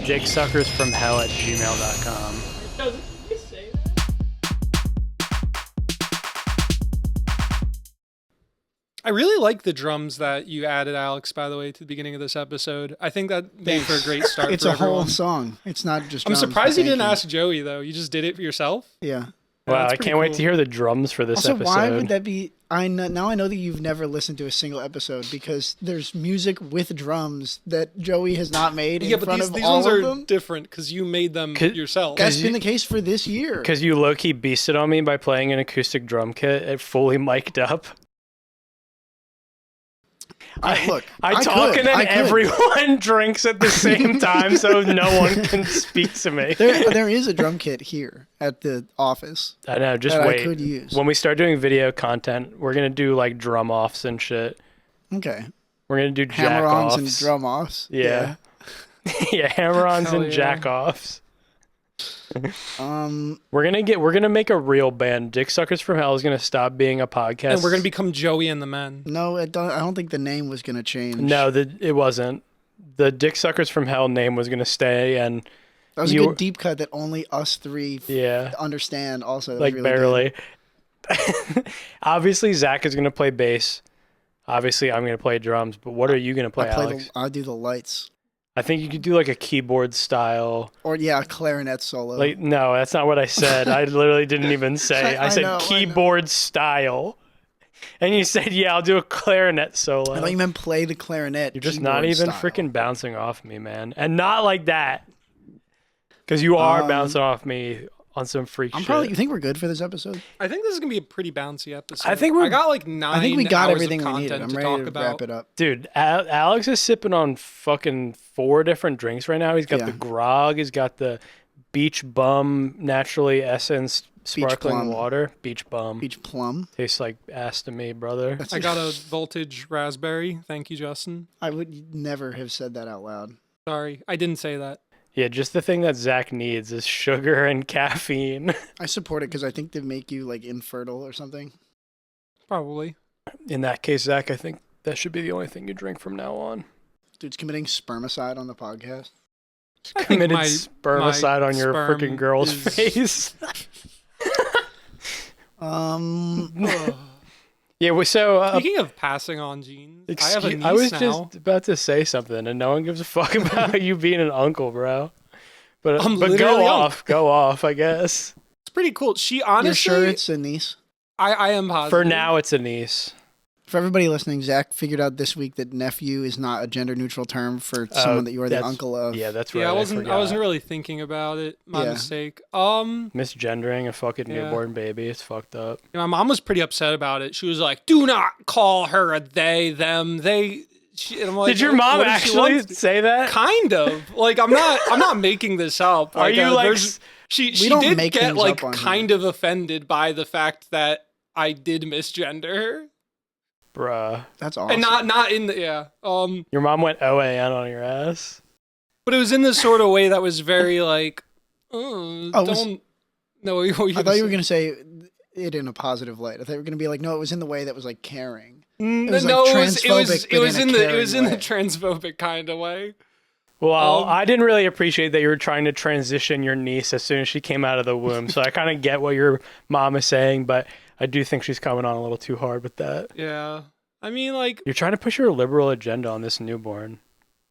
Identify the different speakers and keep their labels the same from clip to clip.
Speaker 1: dicksuckersfromhell@gmail.com.
Speaker 2: Doesn't he say that? I really like the drums that you added, Alex, by the way, to the beginning of this episode. I think that made for a great start
Speaker 3: It's
Speaker 2: for
Speaker 3: a
Speaker 2: everyone.
Speaker 3: whole song. It's not just
Speaker 2: I'm
Speaker 3: drums,
Speaker 2: surprised you
Speaker 3: but
Speaker 2: didn't
Speaker 3: thank
Speaker 2: ask Joey, though. You just did it for yourself?
Speaker 3: Yeah.
Speaker 1: Wow,
Speaker 2: that's
Speaker 1: I
Speaker 2: pretty
Speaker 1: can't wait
Speaker 2: cool.
Speaker 1: to hear the drums for this
Speaker 3: Also,
Speaker 1: episode.
Speaker 3: why would that be? Now I know that you've never listened to a single episode because there's music with drums that Joey has not made in front of
Speaker 2: these
Speaker 3: all
Speaker 2: ones
Speaker 3: of
Speaker 2: are
Speaker 3: them.
Speaker 2: different because you made them yourself.
Speaker 3: That's been the case for this year.
Speaker 1: Because you low-key beasted on me by playing an acoustic drum kit it fully mic'd up. I talk and then everyone drinks at the same time so no one can speak to me.
Speaker 3: There is a drum kit here at the office.
Speaker 1: I know, just
Speaker 3: that
Speaker 1: wait.
Speaker 3: I could use.
Speaker 1: When we start doing video content, we're going to do like drum offs and shit.
Speaker 3: Okay.
Speaker 1: We're going to do jack
Speaker 3: Hammer-ons
Speaker 1: offs.
Speaker 3: and drum offs.
Speaker 1: Yeah. Yeah, hammer-ons
Speaker 2: Hell
Speaker 1: and
Speaker 2: yeah.
Speaker 1: jack offs.
Speaker 3: Um,
Speaker 1: We're gonna make a real band. Dick Suckers from Hell is gonna stop being a podcast.
Speaker 2: And we're going to become Joey and the Men.
Speaker 3: no, I don't think the name was gonna change.
Speaker 1: No, it wasn't. The Dick Suckers from Hell name was gonna stay, and
Speaker 3: that was a good deep cut that only us three understand. Also, that was
Speaker 1: like
Speaker 3: really
Speaker 1: barely.
Speaker 3: good.
Speaker 1: Obviously, Zach is gonna play bass. Obviously, I'm gonna play drums. But what are you gonna play, Alex?
Speaker 3: I do the lights,
Speaker 1: I think you could do like a keyboard style.
Speaker 3: or a clarinet solo.
Speaker 1: Like no, that's not what I said. I literally didn't even say. I said
Speaker 3: know,
Speaker 1: keyboard style. And you said, yeah, I'll do a clarinet solo.
Speaker 3: I thought you meant play the clarinet.
Speaker 1: You're just not
Speaker 3: keyboard
Speaker 1: even
Speaker 3: style.
Speaker 1: freaking bouncing off me, man. And not like that. Because you are bouncing off me on some freak shit.
Speaker 3: You think we're good for this episode?
Speaker 2: I think this is going to be a pretty bouncy episode.
Speaker 1: I think
Speaker 2: I got like 9
Speaker 3: I think we got
Speaker 2: hours
Speaker 3: everything
Speaker 2: of
Speaker 3: we
Speaker 2: content
Speaker 3: needed. I'm
Speaker 2: to
Speaker 3: ready
Speaker 2: talk
Speaker 3: to
Speaker 2: about.
Speaker 3: wrap it up.
Speaker 1: Dude, Alex is sipping on fucking 4 different drinks right now. He's got
Speaker 3: Yeah.
Speaker 1: the grog. He's got the Beach Bum naturally essenced sparkling
Speaker 3: Plum.
Speaker 1: water. Beach Bum.
Speaker 3: Peach plum.
Speaker 1: Tastes like ass to me, brother.
Speaker 2: I got a voltage raspberry. Thank you, Justin.
Speaker 3: I would never have said that out loud.
Speaker 2: Sorry, I didn't say that.
Speaker 1: Yeah, just the thing that Zach needs is sugar and caffeine.
Speaker 3: I support it because I think they make you like infertile or something.
Speaker 2: Probably.
Speaker 1: In that case, Zach, I think that should be the only thing you drink from now on.
Speaker 3: Dude's committing spermicide on the podcast.
Speaker 2: I think
Speaker 1: Committed
Speaker 2: my
Speaker 1: spermicide on your
Speaker 2: sperm
Speaker 1: freaking girl's
Speaker 2: is-
Speaker 1: face.
Speaker 2: Ugh.
Speaker 1: Yeah, so
Speaker 2: Speaking of passing on genes, I have a niece
Speaker 1: I was
Speaker 2: now.
Speaker 1: just about to say something, and no one gives a fuck about you being an uncle, bro. But
Speaker 2: I'm
Speaker 1: go
Speaker 2: literally
Speaker 1: off, I guess.
Speaker 2: It's pretty cool. She honestly,
Speaker 3: You're sure it's a niece?
Speaker 2: I am positive.
Speaker 1: For now, it's a niece.
Speaker 3: For everybody listening, Zach figured out this week that nephew is not a gender neutral term for someone that you are the uncle of.
Speaker 1: Yeah, that's right.
Speaker 2: Yeah, I wasn't really thinking about it. My mistake.
Speaker 1: Misgendering a fucking newborn baby. It's fucked up.
Speaker 2: My mom was pretty upset about it. She was like, "Do not call her a they, them, they." And I'm like,
Speaker 1: Did your mom
Speaker 2: what does she
Speaker 1: actually
Speaker 2: want?
Speaker 1: say that?
Speaker 2: Kind of. Like I'm not making this up.
Speaker 1: Are you like?
Speaker 2: She
Speaker 3: don't
Speaker 2: did
Speaker 3: make
Speaker 2: get
Speaker 3: things
Speaker 2: like
Speaker 3: up on
Speaker 2: kind of offended by the fact that I did misgender her.
Speaker 1: Bruh.
Speaker 3: That's awesome.
Speaker 2: And not in the
Speaker 1: Your mom went OAN on your ass.
Speaker 2: but it was in this sort of way that was very like don't no.
Speaker 3: I thought you were going to say it in a positive light. I thought you were going to be like, no, it was in the way that was like caring.
Speaker 2: It
Speaker 3: was,
Speaker 2: no,
Speaker 3: like,
Speaker 2: it was
Speaker 3: transphobic, but
Speaker 2: in
Speaker 3: in a
Speaker 2: the
Speaker 3: caring way.
Speaker 2: transphobic kind of way.
Speaker 1: Well, I didn't really appreciate that you were trying to transition your niece as soon as she came out of the womb. So I kind of get what your mom is saying, but I do think she's coming on a little too hard with that.
Speaker 2: Yeah. I mean, like,
Speaker 1: You're trying to push your liberal agenda on this newborn.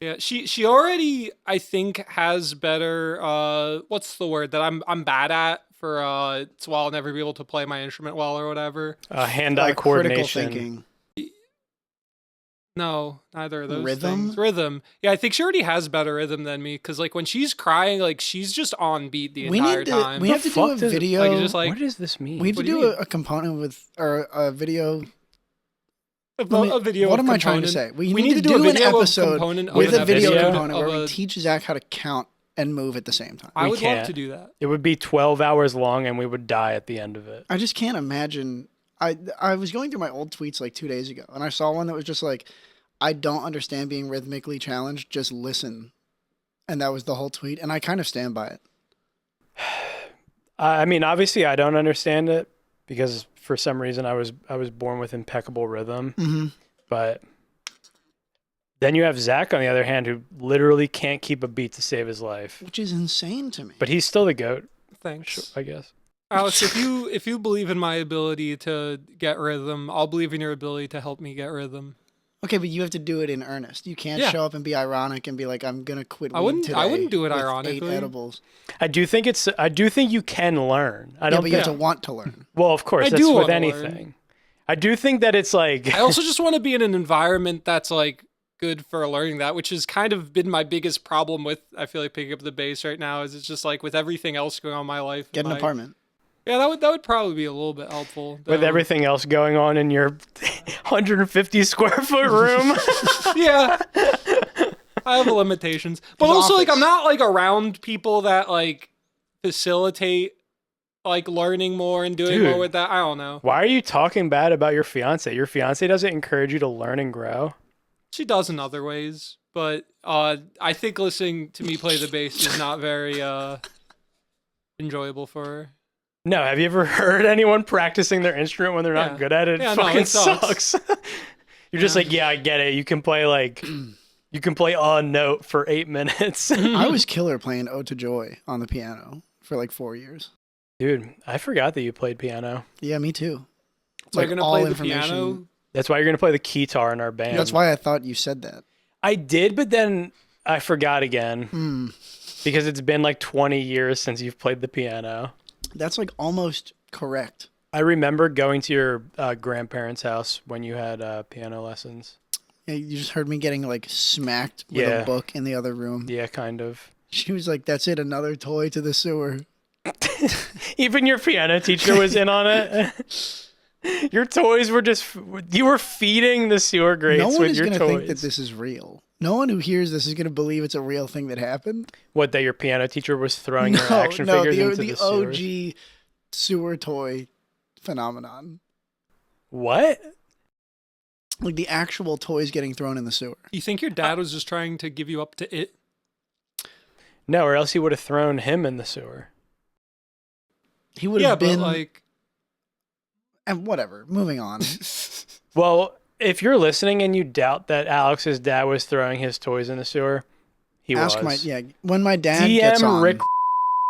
Speaker 2: yeah, she already, I think, has better, what's the word that I'm bad at for, so I'll never be able to play my instrument well or whatever.
Speaker 1: Hand-eye
Speaker 3: Critical
Speaker 1: coordination.
Speaker 3: thinking.
Speaker 2: No, neither of those
Speaker 3: Rhythm?
Speaker 2: things. Rhythm. Yeah, I think she already has better rhythm than me, because, like, when she's crying, like, she's just on beat the entire time.
Speaker 3: We have to do a video.
Speaker 2: Like, it's just like,
Speaker 1: what does this mean?
Speaker 3: we have to
Speaker 2: what do you
Speaker 3: do
Speaker 2: mean?
Speaker 3: a component with, or a video.
Speaker 2: a video
Speaker 3: What
Speaker 2: of
Speaker 3: am I trying to
Speaker 2: component.
Speaker 3: say? We
Speaker 2: We
Speaker 3: need to do
Speaker 2: a
Speaker 3: an
Speaker 2: video of
Speaker 3: episode
Speaker 2: component of
Speaker 3: with
Speaker 2: an
Speaker 3: a video
Speaker 2: episode
Speaker 3: component where
Speaker 2: of
Speaker 3: we
Speaker 2: a-
Speaker 3: teach Zach how to count and move at the same time.
Speaker 2: I
Speaker 1: We
Speaker 2: would love
Speaker 1: can't.
Speaker 2: to do that.
Speaker 1: It would be 12 hours long and we would die at the end of it.
Speaker 3: I just can't imagine. I was going through my old tweets like 2 days ago, and I saw one that was just like, I don't understand being rhythmically challenged. Just listen. And that was the whole tweet. And I kind of stand by it.
Speaker 1: I mean, obviously I don't understand it because for some reason I was born with impeccable rhythm,
Speaker 3: Mm-hmm.
Speaker 1: but Then you have Zach on the other hand, who literally can't keep a beat to save his life.
Speaker 3: Which is insane to me.
Speaker 1: But he's still the GOAT,
Speaker 2: Thanks.
Speaker 1: I guess.
Speaker 2: Alex, if you believe in my ability to get rhythm, I'll believe in your ability to help me get rhythm.
Speaker 3: Okay, but you have to do it in earnest. You can't
Speaker 2: Yeah.
Speaker 3: show up and be ironic and be like, "I'm gonna quit weed
Speaker 2: I wouldn't
Speaker 3: today
Speaker 2: do it
Speaker 3: with
Speaker 2: ironically.
Speaker 3: 8 edibles."
Speaker 1: I do think you can learn. I
Speaker 3: Yeah,
Speaker 1: don't
Speaker 3: but you
Speaker 1: think,
Speaker 3: have to want to learn.
Speaker 1: well, of course,
Speaker 2: I
Speaker 1: that's
Speaker 2: do
Speaker 1: with
Speaker 2: wanna
Speaker 1: anything.
Speaker 2: learn.
Speaker 1: I do think that it's like
Speaker 2: I also just want to be in an environment that's like good for learning that, which has kind of been my biggest problem with, I feel like, picking up the bass right now, is it's just like with everything else going on in my life.
Speaker 3: Get an apartment.
Speaker 2: Yeah, that would probably be a little bit helpful.
Speaker 1: with
Speaker 2: though.
Speaker 1: everything else going on in your 150 square foot room.
Speaker 2: Yeah. I have limitations. But
Speaker 3: His
Speaker 2: also like
Speaker 3: office.
Speaker 2: I'm not like around people that like facilitate like learning more and doing
Speaker 1: Dude.
Speaker 2: more with that. I don't know.
Speaker 1: Why are you talking bad about your fiance? Your fiance doesn't encourage you to learn and grow.
Speaker 2: She does in other ways, but I think listening to me play the bass is not very enjoyable for her.
Speaker 1: No, have you ever heard anyone practicing their instrument when they're
Speaker 2: Yeah.
Speaker 1: not good at it?
Speaker 2: Yeah,
Speaker 1: It
Speaker 2: no,
Speaker 1: fucking
Speaker 2: it sucks.
Speaker 1: sucks. You're just like, yeah, I get it. You can play a note for 8 minutes.
Speaker 3: I was killer playing "Ode to Joy" on the piano for like 4 years.
Speaker 1: Dude, I forgot that you played piano.
Speaker 3: Yeah, me too.
Speaker 2: So you're gonna
Speaker 3: all
Speaker 2: play the
Speaker 3: information-
Speaker 2: piano.
Speaker 1: That's why you're going to play the guitar in our band.
Speaker 3: That's why I thought you said that.
Speaker 1: I did, but then I forgot again because it's been like 20 years since you've played the piano.
Speaker 3: That's like almost correct.
Speaker 1: I remember going to your grandparents' house when you had piano lessons.
Speaker 3: Yeah, you just heard me getting like smacked with
Speaker 1: Yeah.
Speaker 3: a book in the other room.
Speaker 1: Yeah, kind of.
Speaker 3: She was like, "That's it, another toy to the sewer."
Speaker 1: Even your piano teacher was in on it. Your toys were you were feeding the sewer grates
Speaker 3: No one
Speaker 1: with
Speaker 3: is
Speaker 1: your
Speaker 3: going to
Speaker 1: toys.
Speaker 3: think that this is real. No one who hears this is going to believe it's a real thing that happened.
Speaker 1: What, that your piano teacher was throwing your action figures into the sewer?
Speaker 3: OG sewer toy phenomenon.
Speaker 1: What?
Speaker 3: Like the actual toys getting thrown in the sewer.
Speaker 2: You think your dad was just trying to give you up to it?
Speaker 1: No, or else he would have thrown him in the sewer.
Speaker 3: He would
Speaker 2: Yeah,
Speaker 3: have been
Speaker 2: but like
Speaker 3: and whatever. Moving on.
Speaker 1: Well, if you're listening and you doubt that Alex's dad was throwing his toys in the sewer, he
Speaker 3: Ask
Speaker 1: was.
Speaker 3: when my dad gets
Speaker 1: DM
Speaker 3: on.
Speaker 1: Rick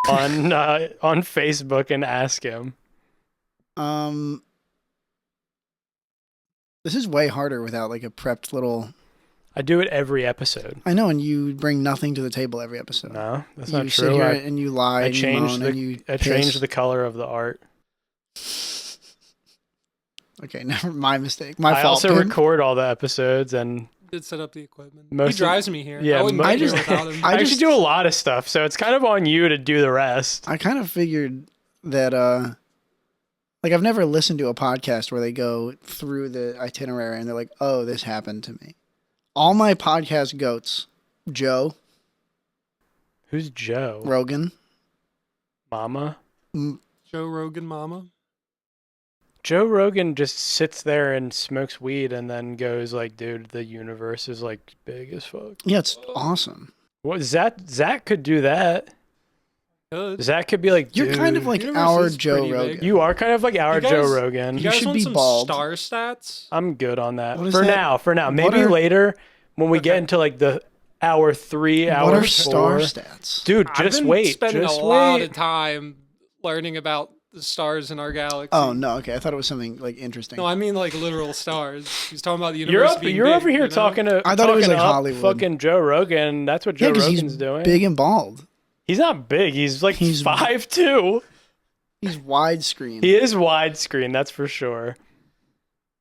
Speaker 1: on Facebook and ask him.
Speaker 3: This is way harder without like a prepped little.
Speaker 1: I do it every episode.
Speaker 3: I know, and you bring nothing to the table every episode.
Speaker 1: No, that's
Speaker 3: you
Speaker 1: not
Speaker 3: sit
Speaker 1: true.
Speaker 3: here and you lie.
Speaker 1: I
Speaker 3: and you
Speaker 1: changed
Speaker 3: moan and you
Speaker 1: I
Speaker 3: piss.
Speaker 1: changed the color of the art.
Speaker 3: Okay, never. My mistake. My
Speaker 1: I
Speaker 3: fault.
Speaker 1: also
Speaker 3: Pim.
Speaker 1: record all the episodes, and
Speaker 2: did set up the equipment.
Speaker 1: Most
Speaker 2: He
Speaker 1: of-
Speaker 2: drives me here.
Speaker 1: yeah,
Speaker 2: I wouldn't
Speaker 1: I
Speaker 2: be here
Speaker 3: just-
Speaker 2: without him.
Speaker 1: I,
Speaker 3: I
Speaker 1: actually
Speaker 3: just-
Speaker 1: do a lot of stuff. So it's kind of on you to do the rest.
Speaker 3: I kind of figured that like I've never listened to a podcast where they go through the itinerary and they're like, "Oh, this happened to me." All my podcast goats, Joe
Speaker 1: Who's Joe?
Speaker 3: Rogan,
Speaker 1: Mama?
Speaker 2: Joe Rogan mama.
Speaker 1: Joe Rogan just sits there and smokes weed and then goes like, "Dude, the universe is like big as fuck."
Speaker 3: yeah, it's awesome.
Speaker 1: What Zach could do that.
Speaker 2: Good.
Speaker 1: Zach could be like,
Speaker 3: You're
Speaker 1: "Dude,
Speaker 3: kind of like
Speaker 2: Universe
Speaker 3: our
Speaker 2: is
Speaker 3: Joe
Speaker 2: pretty big.
Speaker 3: Rogan.
Speaker 1: you are kind of like our
Speaker 2: You guys-
Speaker 1: Joe Rogan."
Speaker 2: You guys
Speaker 3: should
Speaker 2: want
Speaker 3: be
Speaker 2: some
Speaker 3: bald.
Speaker 2: star stats?
Speaker 1: I'm good on that.
Speaker 3: What is
Speaker 1: For
Speaker 3: that?
Speaker 1: now.
Speaker 3: What
Speaker 1: Maybe
Speaker 3: are-
Speaker 1: later when we get
Speaker 2: Okay.
Speaker 1: into like the hour 3, hour
Speaker 3: What are
Speaker 1: 4.
Speaker 3: star stats?
Speaker 1: Dude,
Speaker 2: I've
Speaker 1: just
Speaker 2: been
Speaker 1: wait.
Speaker 2: spending
Speaker 1: Just
Speaker 2: a lot
Speaker 1: wait.
Speaker 2: of time learning about the stars in our galaxy.
Speaker 3: Oh no, okay. I thought it was something like interesting.
Speaker 2: No, I mean like literal stars. He's talking about the universe.
Speaker 1: You're over here talking to
Speaker 3: I thought it was
Speaker 1: talking
Speaker 3: like
Speaker 1: up
Speaker 3: Hollywood.
Speaker 1: fucking Joe Rogan. That's what Joe
Speaker 3: yeah, because
Speaker 1: Rogan's
Speaker 3: he's
Speaker 1: doing.
Speaker 3: big and bald.
Speaker 1: He's not big. He's like
Speaker 3: He's-
Speaker 1: 5'2".
Speaker 3: He's widescreen.
Speaker 1: He is widescreen, that's for sure.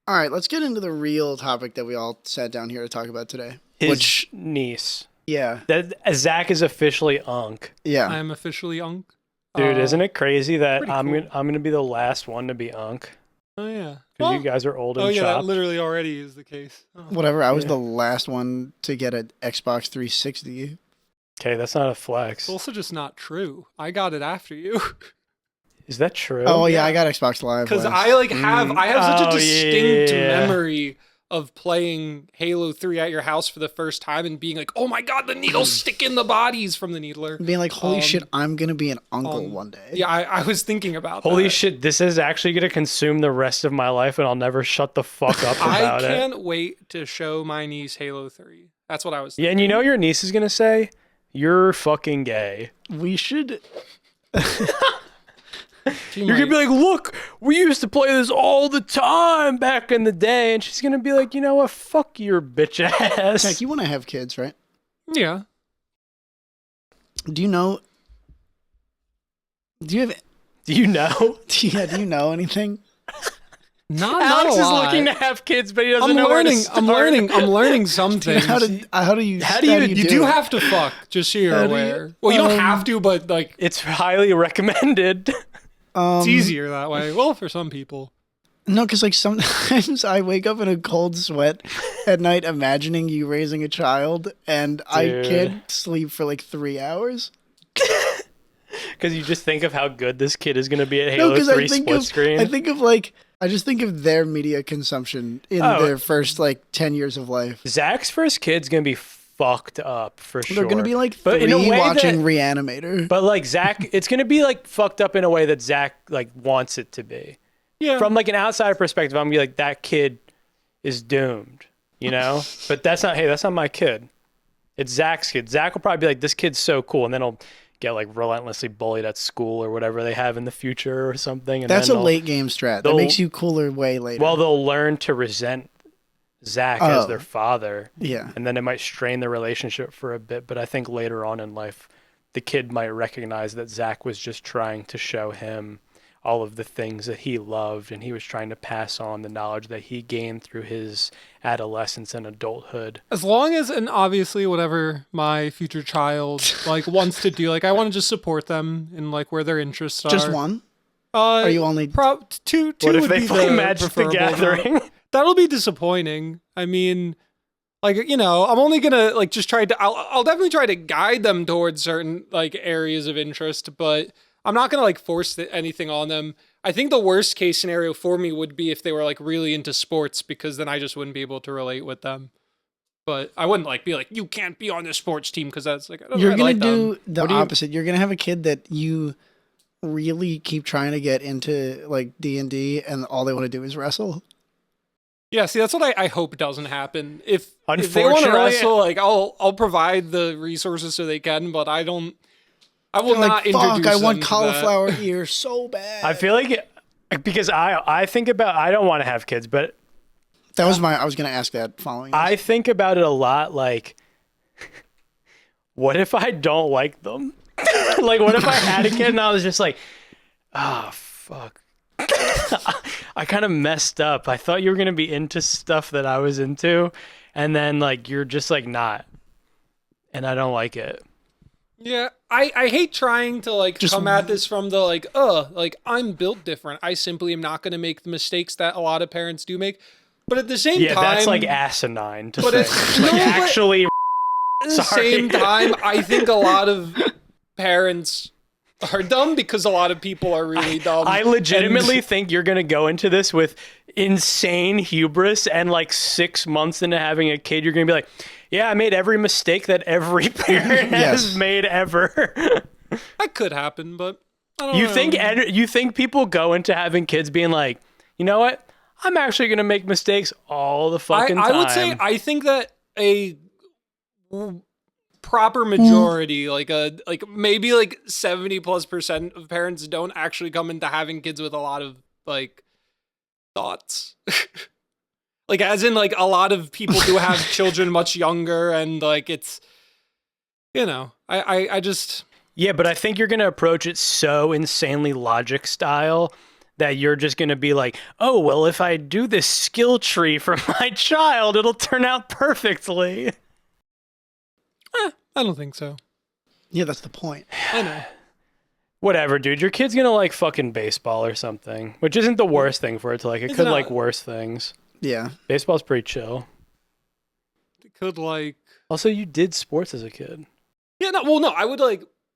Speaker 3: All right, let's get into the real topic that we all sat down here to talk about today.
Speaker 1: His niece.
Speaker 3: Yeah,
Speaker 1: That Zach is officially Unc.
Speaker 3: yeah.
Speaker 2: I am officially Unc.
Speaker 1: Dude, isn't it crazy that
Speaker 2: pretty
Speaker 1: I'm
Speaker 2: cool.
Speaker 1: gonna be the last one to be Unc?
Speaker 2: Oh yeah.
Speaker 1: Because you guys are old and
Speaker 2: Oh yeah, that
Speaker 1: chopped.
Speaker 2: literally already is the case. Oh.
Speaker 3: Whatever. I was
Speaker 1: Yeah.
Speaker 3: the last one to get an Xbox 360.
Speaker 1: Okay, that's not a flex.
Speaker 2: It's also just not true. I got it after you.
Speaker 1: Is that true?
Speaker 3: Oh yeah,
Speaker 2: yeah.
Speaker 3: I got Xbox Live.
Speaker 2: Because
Speaker 3: last.
Speaker 2: I like have I have such a
Speaker 1: Oh,
Speaker 2: distinct
Speaker 1: yeah.
Speaker 2: memory of playing Halo 3 at your house for the first time and being like, oh my god, the needles stick in the bodies from the needler.
Speaker 3: being like, holy
Speaker 2: um,
Speaker 3: shit, I'm gonna be an uncle one day.
Speaker 2: Yeah, I was thinking about
Speaker 1: Holy
Speaker 2: that.
Speaker 1: shit, this is actually gonna consume the rest of my life and I'll never shut the fuck up
Speaker 2: I
Speaker 1: about it.
Speaker 2: can't wait to show my niece Halo 3. That's what I was
Speaker 1: Yeah,
Speaker 2: thinking.
Speaker 1: and you know what your niece is gonna say? You're fucking gay.
Speaker 3: We should.
Speaker 1: You're gonna be like, look, we used to play this all the time back in the day, and she's gonna be like, you know what? Fuck your bitch ass.
Speaker 3: Heck, you want to have kids, right?
Speaker 2: Yeah.
Speaker 3: Do you know? Do you have?
Speaker 1: Do you know?
Speaker 3: Yeah. Do you know anything?
Speaker 2: Not
Speaker 1: Alex
Speaker 2: a
Speaker 1: is
Speaker 2: lot.
Speaker 1: looking to have kids, but he doesn't
Speaker 2: I'm
Speaker 1: know where to
Speaker 2: learning.
Speaker 1: start.
Speaker 2: I'm learning some things.
Speaker 3: How do you?
Speaker 2: You do have to fuck, just so you're
Speaker 3: How do you-
Speaker 2: aware. Well, you don't have to, but like
Speaker 1: It's highly recommended.
Speaker 2: it's easier that way. Well, for some people.
Speaker 3: No, because like sometimes I wake up in a cold sweat at night, imagining you raising a child, and I
Speaker 1: Dude.
Speaker 3: can't sleep for like 3 hours.
Speaker 1: Because you just think of how good this kid is going to be at
Speaker 3: No,
Speaker 1: Halo
Speaker 3: because
Speaker 1: 3 split screen.
Speaker 3: I just think of their media consumption in
Speaker 1: Oh.
Speaker 3: their first like 10 years of life.
Speaker 1: Zach's first kid's going to be fucked up for sure.
Speaker 3: They're gonna be like
Speaker 1: But in a
Speaker 3: 3
Speaker 1: way
Speaker 3: watching
Speaker 1: that-
Speaker 3: Reanimator.
Speaker 1: But like Zach, it's going to be like fucked up in a way that Zach like wants it to be.
Speaker 2: Yeah.
Speaker 1: From like an outsider perspective, I'm going to be like, that kid is doomed, you know? But that's not my kid. It's Zach's kid. Zach will probably be like, this kid's so cool. And then he'll get like relentlessly bullied at school or whatever they have in the future or something. And
Speaker 3: That's a
Speaker 1: then
Speaker 3: late game strat. That
Speaker 1: they'll-
Speaker 3: makes you cooler way later.
Speaker 1: Well, they'll learn to resent Zach as
Speaker 3: Oh.
Speaker 1: their father.
Speaker 3: yeah.
Speaker 1: And then it might strain the relationship for a bit. But I think later on in life, the kid might recognize that Zach was just trying to show him all of the things that he loved, and he was trying to pass on the knowledge that he gained through his adolescence and adulthood.
Speaker 2: As long as, and obviously whatever my future child like wants to do, like I want to just support them in like where their interests are.
Speaker 3: Just one?
Speaker 2: Are
Speaker 3: you only-
Speaker 2: two?
Speaker 1: What if
Speaker 2: would
Speaker 1: they
Speaker 2: be
Speaker 1: play
Speaker 2: the
Speaker 1: Magic the
Speaker 2: preferable amount.
Speaker 1: Gathering?
Speaker 2: That'll be disappointing. I mean, like, you know, I'm only gonna like just try to. I'll definitely try to guide them towards certain like areas of interest, but I'm not gonna like force anything on them. I think the worst case scenario for me would be if they were like really into sports, because then I just wouldn't be able to relate with them. But I wouldn't like be like, you can't be on this sports team, because that's like
Speaker 3: You're
Speaker 2: I
Speaker 3: gonna
Speaker 2: like
Speaker 3: do
Speaker 2: them.
Speaker 3: the
Speaker 2: What do you-
Speaker 3: opposite. You're gonna have a kid that you really keep trying to get into like D&D, and all they want to do is wrestle.
Speaker 2: Yeah, see, that's what I hope doesn't happen. If they want to
Speaker 1: Unfortunately-
Speaker 2: wrestle, like I'll provide the resources so they can, but I will
Speaker 3: They're
Speaker 2: not
Speaker 3: like,
Speaker 2: introduce
Speaker 3: fuck, I
Speaker 2: them
Speaker 3: want
Speaker 2: to
Speaker 3: cauliflower ear so bad.
Speaker 1: I feel like because I think about, I don't want to have kids, but
Speaker 3: That was I was gonna ask that following this.
Speaker 1: I think about it a lot. Like, what if I don't like them? Like, what if I had a kid and I was just like, oh, fuck. I kind of messed up. I thought you were going to be into stuff that I was into. And then, like, you're just, like, not. And I don't like it.
Speaker 2: Yeah, I hate trying to like
Speaker 3: Just-
Speaker 2: come at this from the like I'm built different. I simply am not going to make the mistakes that a lot of parents do make. But at the same
Speaker 1: Yeah,
Speaker 2: time,
Speaker 1: that's, like, asinine to
Speaker 2: But
Speaker 1: say.
Speaker 2: it's-
Speaker 1: Like,
Speaker 2: no, but-
Speaker 1: actually,
Speaker 2: at the
Speaker 1: sorry.
Speaker 2: same time, I think a lot of parents are dumb because a lot of people are really dumb.
Speaker 1: I legitimately think you're going to go into this with insane hubris, and like 6 months into having a kid, you're going to be like, yeah, I made every mistake that every parent has
Speaker 3: Yes.
Speaker 1: made ever.
Speaker 2: That could happen, but I don't
Speaker 1: You
Speaker 2: know.
Speaker 1: think people go into having kids being like, you know what? I'm actually going to make mistakes all the fucking time.
Speaker 2: I would say I think that a proper majority, like maybe like 70+% of parents don't actually come into having kids with a lot of like thoughts. Like as in like a lot of people do have children much younger, and like it's, you know, I just
Speaker 1: Yeah, but I think you're going to approach it so insanely logic style that you're just going to be like, oh, well, if I do this skill tree for my child, it'll turn out perfectly.
Speaker 2: I don't think so.
Speaker 3: yeah, that's the point.
Speaker 2: I know.
Speaker 1: Whatever, dude. Your kid's going to like fucking baseball or something, which isn't the worst thing for it to like. It
Speaker 2: It's
Speaker 1: could
Speaker 2: not.
Speaker 1: like worse things.
Speaker 3: Yeah.
Speaker 1: Baseball's pretty chill.
Speaker 2: It could like
Speaker 1: Also, you did sports as a kid.
Speaker 2: yeah, no, well, no, I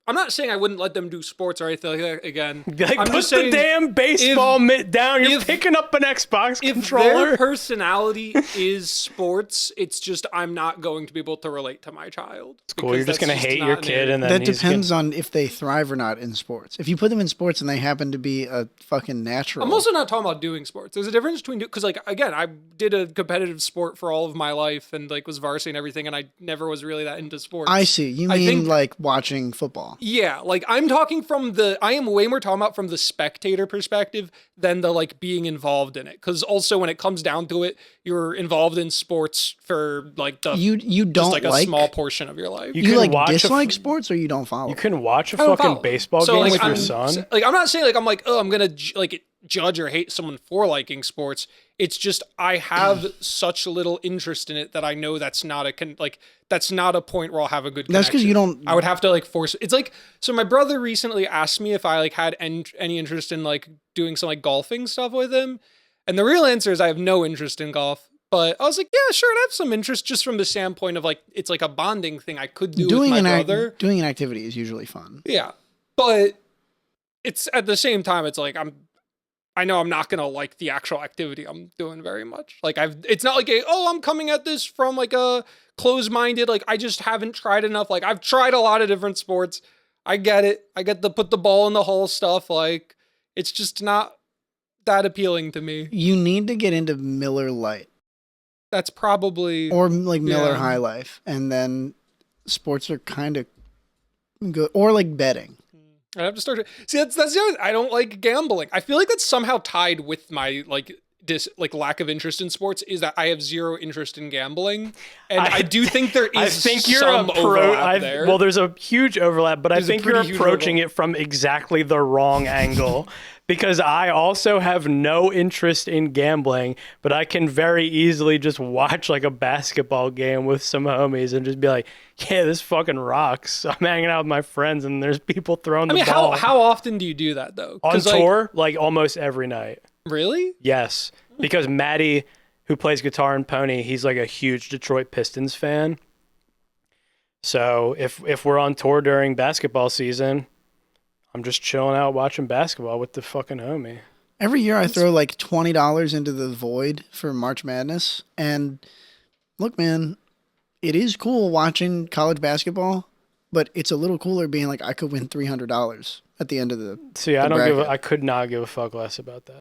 Speaker 2: I'm not saying I wouldn't let them do sports or anything like that again.
Speaker 1: Like,
Speaker 2: I'm
Speaker 1: put
Speaker 2: just
Speaker 1: the
Speaker 2: saying,
Speaker 1: damn baseball mitt down. You're
Speaker 2: if-
Speaker 1: picking up an Xbox
Speaker 2: if
Speaker 1: controller.
Speaker 2: their personality is sports, it's just I'm not going to be able to relate to my child.
Speaker 1: It's cool. You're just gonna hate your kid, and then
Speaker 3: That depends on if they thrive or not in sports. If you put them in sports and they happen to be a fucking natural.
Speaker 2: I'm also not talking about doing sports. There's a difference between because, like, again, I did a competitive sport for all of my life and like was varsity and everything, and I never was really that into sports.
Speaker 3: I see. You
Speaker 2: I
Speaker 3: mean
Speaker 2: think-
Speaker 3: like watching football?
Speaker 2: Yeah, like I am way more talking about from the spectator perspective than the like being involved in it. Because also when it comes down to it, you're involved in sports for like the
Speaker 3: You
Speaker 2: just
Speaker 3: don't
Speaker 2: like a small portion of your life.
Speaker 1: You
Speaker 3: You
Speaker 1: can
Speaker 3: like
Speaker 1: watch
Speaker 3: dislike sports or you don't follow?
Speaker 1: You can watch a
Speaker 2: I don't
Speaker 1: fucking
Speaker 2: follow.
Speaker 1: baseball
Speaker 2: So,
Speaker 1: game
Speaker 2: like,
Speaker 1: with your
Speaker 2: I'm-
Speaker 1: son.
Speaker 2: Like I'm not saying like I'm like, oh, I'm gonna like judge or hate someone for liking sports. It's just I have such little interest in it that I know that's not that's not a point where I'll have a good connection.
Speaker 3: That's because you don't.
Speaker 2: I would have to like force it's like so my brother recently asked me if I like had any interest in like doing some like golfing stuff with him. And the real answer is I have no interest in golf. But I was like, yeah, sure, I have some interest just from the standpoint of like it's like a bonding thing I could do
Speaker 3: doing
Speaker 2: with my
Speaker 3: an
Speaker 2: brother.
Speaker 3: doing an activity is usually fun.
Speaker 2: Yeah. But it's at the same time it's like I know I'm not gonna like the actual activity I'm doing very much. Like it's not like I'm coming at this from like a closed-minded, like I just haven't tried enough. Like I've tried a lot of different sports. I get it. I get the put the ball in the hole stuff. Like it's just not that appealing to me.
Speaker 3: You need to get into Miller Lite
Speaker 2: That's probably
Speaker 3: or like Miller
Speaker 2: Yeah.
Speaker 3: High Life, and then sports are kind of good. Or like betting.
Speaker 2: I have to start. See, that's the other. I don't like gambling. I feel like that's somehow tied with my like lack of interest in sports. Is that I have zero interest in gambling, and I do think there is.
Speaker 1: I think you're
Speaker 2: some overlap there.
Speaker 1: Well, there's a huge overlap, but I
Speaker 2: There's a
Speaker 1: think you're
Speaker 2: pretty huge
Speaker 1: approaching
Speaker 2: overlap.
Speaker 1: it from exactly the wrong angle. Because I also have no interest in gambling, but I can very easily just watch like a basketball game with some homies and just be like, yeah, this fucking rocks. I'm hanging out with my friends and there's people throwing
Speaker 2: I mean,
Speaker 1: the ball.
Speaker 2: how often do you do that though?
Speaker 1: On
Speaker 2: 'Cause,
Speaker 1: tour, like almost every night.
Speaker 2: Really?
Speaker 1: Yes. Because Maddie, who plays guitar in Pony, he's like a huge Detroit Pistons fan. So if we're on tour during basketball season, I'm just chilling out watching basketball with the fucking homie.
Speaker 3: Every year I throw like $20 into the void for March Madness. And look, man, it is cool watching college basketball, but it's a little cooler being like I could win $300 at the end of the
Speaker 1: See, I
Speaker 3: the
Speaker 1: don't
Speaker 3: bracket.
Speaker 1: I could not give a fuck less about that.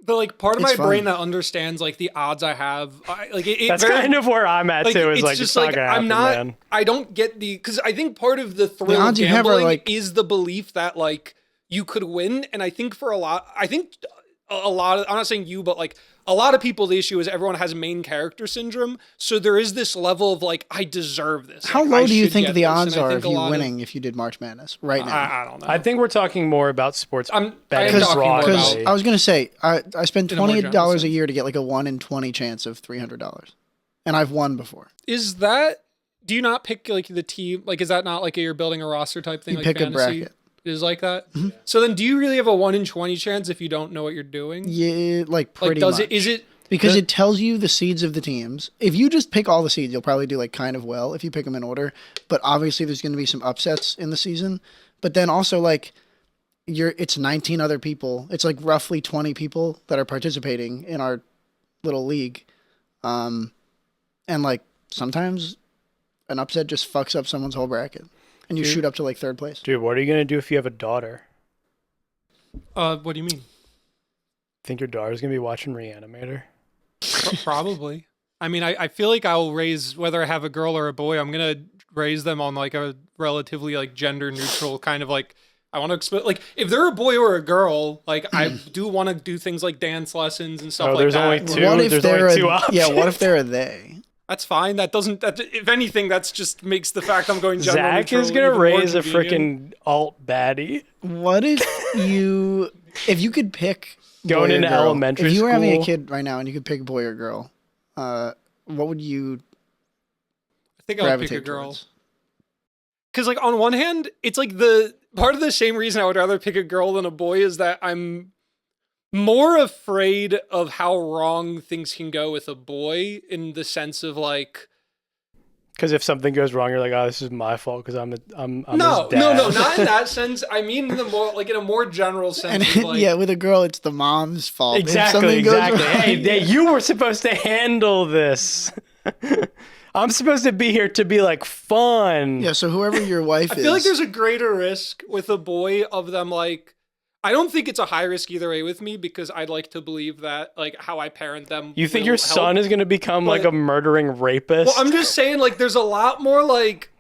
Speaker 2: But like part of
Speaker 3: It's
Speaker 2: my
Speaker 3: fun.
Speaker 2: brain that understands like the odds I have, it
Speaker 1: That's
Speaker 2: very,
Speaker 1: kind of where I'm at too. Is
Speaker 2: it's
Speaker 1: like
Speaker 2: just
Speaker 1: it's not
Speaker 2: like
Speaker 1: gonna
Speaker 2: I'm
Speaker 1: happen,
Speaker 2: not.
Speaker 1: man.
Speaker 2: I don't get because I think part of the thrill
Speaker 3: odds
Speaker 2: of
Speaker 3: you have are,
Speaker 2: gambling
Speaker 3: like-
Speaker 2: is the belief that like you could win, and I think for a lot, a lot of, I'm not saying you, but like a lot of people, the issue is everyone has main character syndrome, so there is this level of like I deserve this.
Speaker 3: How
Speaker 2: Like,
Speaker 3: low
Speaker 2: I
Speaker 3: do you
Speaker 2: should
Speaker 3: think
Speaker 2: get
Speaker 3: the
Speaker 2: this,
Speaker 3: odds
Speaker 2: and I
Speaker 3: are
Speaker 2: think
Speaker 3: of
Speaker 2: a
Speaker 3: you
Speaker 2: lot
Speaker 3: winning if you did March Madness right now?
Speaker 2: I don't know.
Speaker 1: I think we're talking more about sports
Speaker 2: I'm
Speaker 1: betting
Speaker 2: talking more
Speaker 1: broadly.
Speaker 3: Because I was gonna say I spend
Speaker 2: In a more general
Speaker 3: $20 a
Speaker 2: sense.
Speaker 3: year to get like a 1 in 20 chance of $300, and I've won before.
Speaker 2: Is that? Do you not pick like the team? Like, is that not like you're building a roster type thing?
Speaker 3: You
Speaker 2: like
Speaker 3: pick a
Speaker 2: fantasy?
Speaker 3: bracket.
Speaker 2: It is like that. So then, do you really have a 1 in 20 chance if you don't know what you're doing?
Speaker 3: Yeah, like pretty
Speaker 2: Like, does
Speaker 3: much.
Speaker 2: it? Is it?
Speaker 3: Because
Speaker 2: the-
Speaker 3: it tells you the seeds of the teams. If you just pick all the seeds, you'll probably do like kind of well if you pick them in order. But obviously, there's going to be some upsets in the season. But then also like it's 19 other people. It's like roughly 20 people that are participating in our little league. And like sometimes an upset just fucks up someone's whole bracket, and you
Speaker 1: Dude.
Speaker 3: shoot up to like third place.
Speaker 1: Dude, what are you gonna do if you have a daughter?
Speaker 2: What do you mean?
Speaker 1: Think your daughter's gonna be watching Reanimator?
Speaker 2: Probably. I mean, I feel like I'll raise whether I have a girl or a boy. I'm gonna raise them on like a relatively like gender neutral kind of like. I want to explain like if they're a boy or a girl, like I do want to do things like dance lessons and stuff
Speaker 1: Oh,
Speaker 2: like
Speaker 1: there's
Speaker 2: that.
Speaker 1: only two.
Speaker 3: What if
Speaker 1: There's
Speaker 3: they're
Speaker 1: only two
Speaker 3: a,
Speaker 1: options.
Speaker 3: yeah? What if they're a they?
Speaker 2: That's fine. That doesn't. That if anything, that's just makes the fact I'm going gender
Speaker 1: Zach
Speaker 2: neutral
Speaker 1: is gonna
Speaker 2: even more
Speaker 1: raise a
Speaker 2: convenient.
Speaker 1: freaking alt baddie.
Speaker 3: What if you could pick
Speaker 1: Going
Speaker 3: boy or
Speaker 1: into
Speaker 3: girl,
Speaker 1: elementary
Speaker 3: if you were having a
Speaker 1: school?
Speaker 3: kid right now and you could pick boy or girl, what would you
Speaker 2: I think I'll pick a
Speaker 3: gravitate
Speaker 2: girl.
Speaker 3: towards?
Speaker 2: Because like on one hand, it's like the part of the same reason I would rather pick a girl than a boy is that I'm more afraid of how wrong things can go with a boy in the sense of like
Speaker 1: because if something goes wrong, you're like, oh, this is my fault because I'm
Speaker 2: No,
Speaker 1: his dad.
Speaker 2: no, not in that sense. I mean, in a more general sense.
Speaker 3: And
Speaker 2: of, like,
Speaker 3: yeah, with a girl, it's the mom's fault. If
Speaker 1: Exactly,
Speaker 3: something goes
Speaker 1: exactly.
Speaker 3: wrong-
Speaker 1: Hey, you were supposed to handle this. I'm supposed to be here to be like fun.
Speaker 3: Yeah, so whoever your wife
Speaker 2: I
Speaker 3: is.
Speaker 2: feel like there's a greater risk with a boy of them like. I don't think it's a high risk either way with me because I'd like to believe that like how I parent them.
Speaker 1: You think
Speaker 2: will
Speaker 1: your
Speaker 2: help.
Speaker 1: son is going to become like a murdering rapist?
Speaker 2: Well, I'm just saying like there's a lot more like